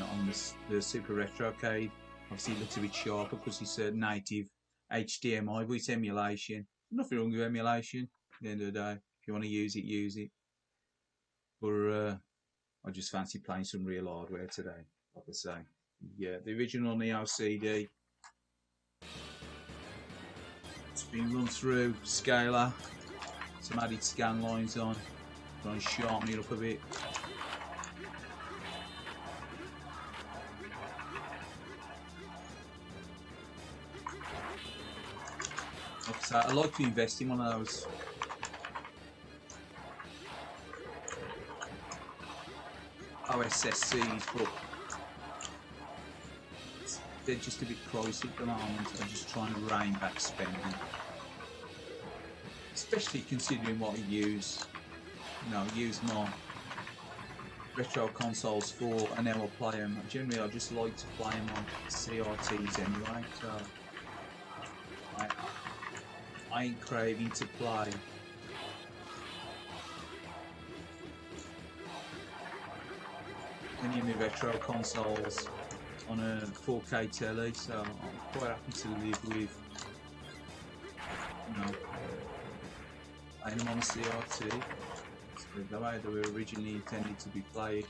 the Super Retro Arcade. Obviously, it looks a bit sharper because it's a native HDMI, but it's emulation. Nothing wrong with emulation. At the end of the day, if you want to use it, use it. But I just fancy playing some real hardware today, like I say. the original Neo CD. It's been run through scaler, some added scan lines on, trying to sharpen it up a bit. Like I say, I like to invest in one of those. OSSCs, but they're just a bit pricey at the moment. I'm just trying to rein back spending, especially considering what I use. You know, use more retro consoles for, and then I'll play them. Generally, I just like to play them on CRTs anyway, so I ain't craving to play any of my retro consoles on a 4K telly, so I'm quite happy to live with, you know, playing them on a CRT. So the way they were originally intended to be played.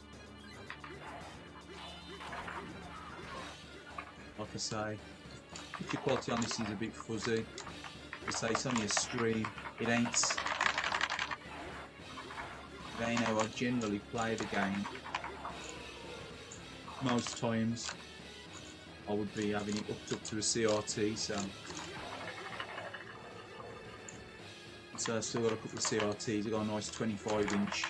Like I say, picture quality on this is a bit fuzzy. I say it's only a stream. It ain't how I generally play the game. Most times I would be having it hooked up to a CRT, so I've still got a couple of CRTs. I've got a nice 25-inch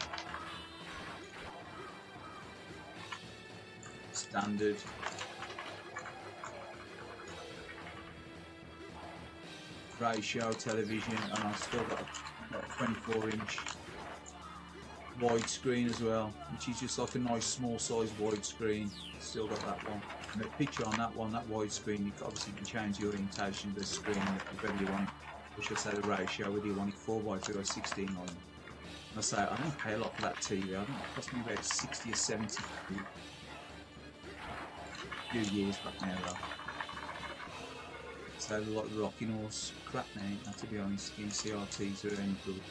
standard ratio television, and I've still got a 24-inch widescreen as well, which is just like a nice small size widescreen. Still got that one. And the picture on that one, that widescreen, you obviously can change the orientation of the screen whether you want, or should I say the ratio, whether you want it 4:2 or 16:9. And I say I don't pay a lot for that TV. I think it cost me about 60 or 70 quid. A few years back now though. So like rocking horse crap now, to be honest. In CRTs are any good.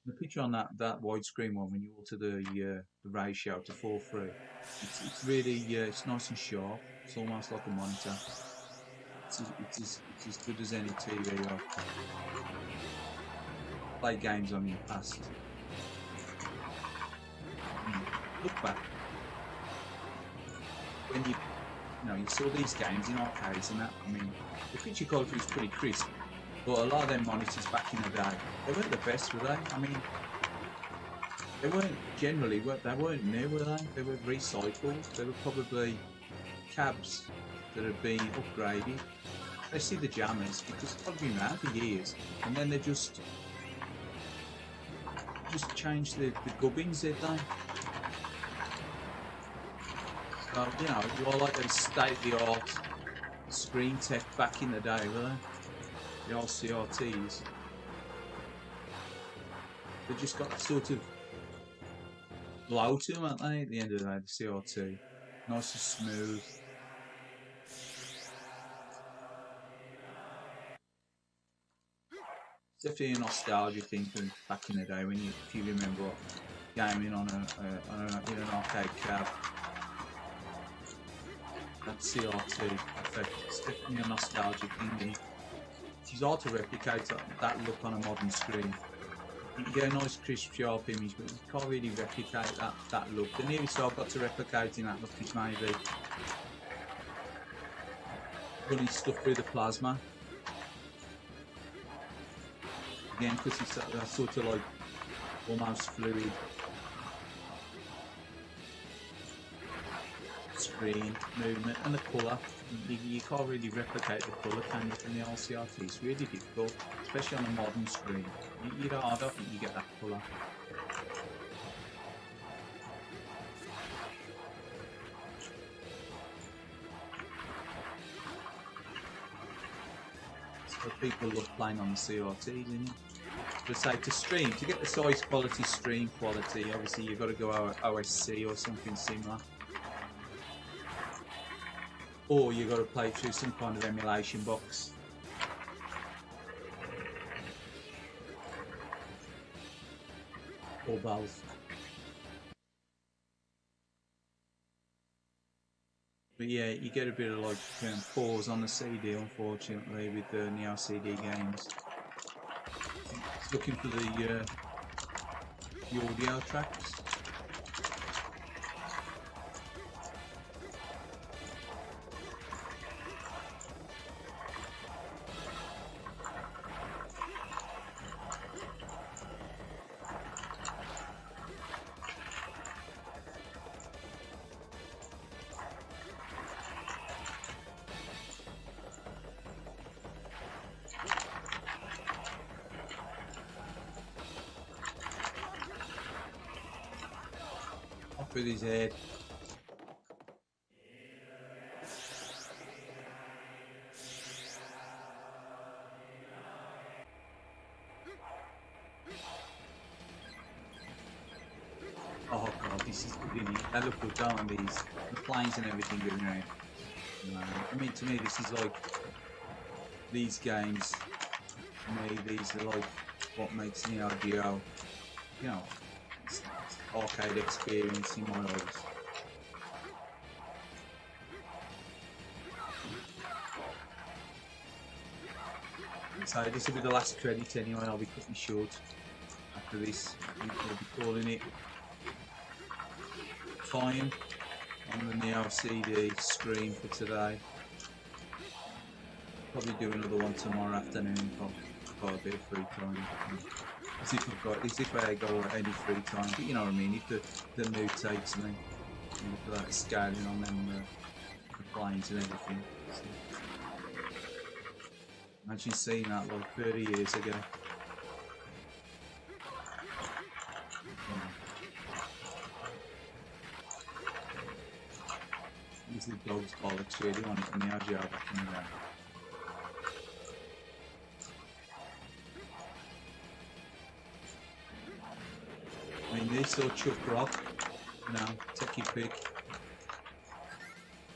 The picture on that widescreen one, when you alter the ratio to 4:3, it's really it's nice and sharp. It's almost like a monitor. It's as good as any TV I've played games on in the past. Look back when you saw these games in arcades and that. I mean, the picture quality was pretty crisp. But a lot of them monitors back in the day, they weren't the best, were they? I mean, they weren't generally, they weren't new, were they? They were recycled. They were probably cabs that had been upgraded. Especially the jammers, because they've probably been around for years. And then they just changed the gubbins, did they? So, you know, they were like those state-of-the-art screen tech back in the day, were they? The old CRTs. They just got that sort of glow to them, haven't they, at the end of the day, the CRT. Nice and smooth. It's definitely a nostalgia thing from back in the day, if you remember gaming in an arcade cab. That CRT effect, it's definitely a nostalgia thing. It's hard to replicate that look on a modern screen. You can get a nice crisp sharp image, but you can't really replicate that look. The nearest I've got to replicating that look is maybe running stuff through the plasma. Again, because it's that sort of like almost fluid screen movement, and the colour. You can't really replicate the colour, can you, from the old CRT? It's really difficult, especially on a modern screen. I don't think you get that colour. So people love playing on the CRTs, isn't it? But say to get the size quality, stream quality, obviously you've got to go OSC or something similar. Or you've got to play through some kind of emulation box. Or both. But yeah, you get a bit of like pause on the CD, unfortunately, with the neocd games. It's looking for the audio tracks. Off with his head. Oh god, this is good, isn't it? They look good, don't they? These the planes and everything going around. I mean, to me, this is like these games. To me, these are like what makes Neo Geo, you know, it's arcade experience in my eyes. So this will be the last credit anyway. I'll be cutting short after this. I'll be calling it fine on the Neo CD stream for today. Probably do another one tomorrow afternoon if I've got a bit of free time. As if I got any free time, but you know what I mean. If the mood takes me, look at that scaling on them the planes and everything. So, imagine seeing that like 30 years ago. This is the dog's bollocks really on it from the Agile back in the day. I mean, this or Chuck Rock, you know, take your pick.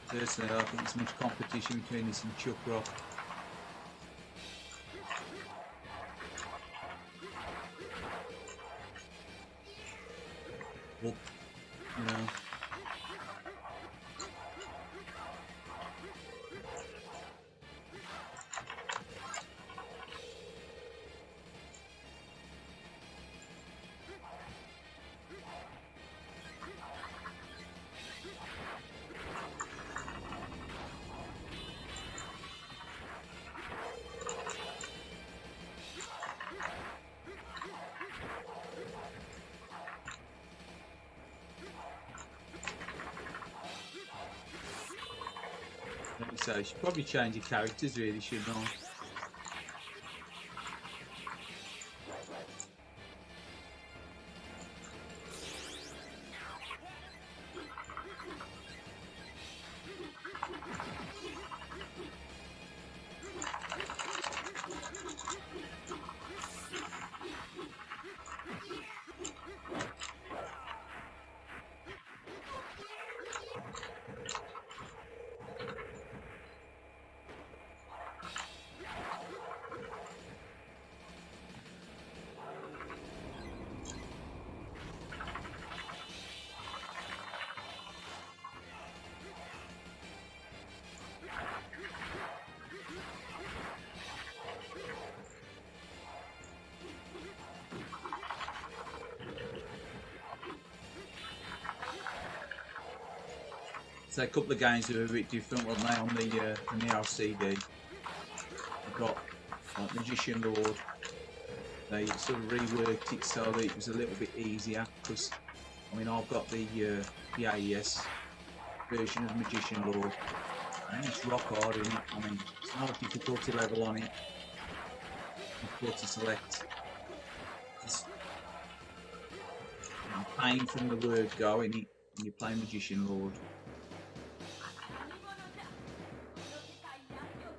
Personally, I think there's much competition between this and Chuck Rock. Well, you know. So I should probably change the characters really, shouldn't I? So a couple of games that are a bit different, weren't they, on the Neo CD. We've got like Magician Lord. They sort of reworked it so that it was a little bit easier because, I mean, I've got the AES version of Magician Lord and it's rock hard, isn't it? I mean, it's not a difficulty level on it. Difficult to select. It's, you know, pain from the word go in it when you play Magician Lord.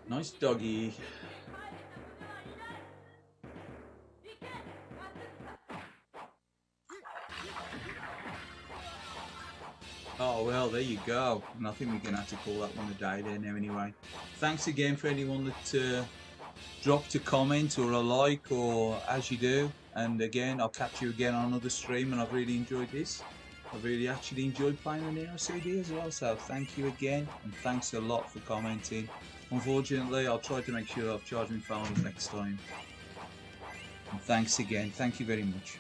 Nice doggy. Oh well, there you go. And I think we're gonna have to call that one a day there now anyway. Thanks again for anyone that dropped a comment or a like or as you do. And again, I'll catch you again on another stream and I've really enjoyed this. I really actually enjoyed playing the Neo CD as well, so thank you again, and thanks a lot for commenting. Unfortunately, I'll try to make sure I've charged my phone next time. And thanks again, thank you very much.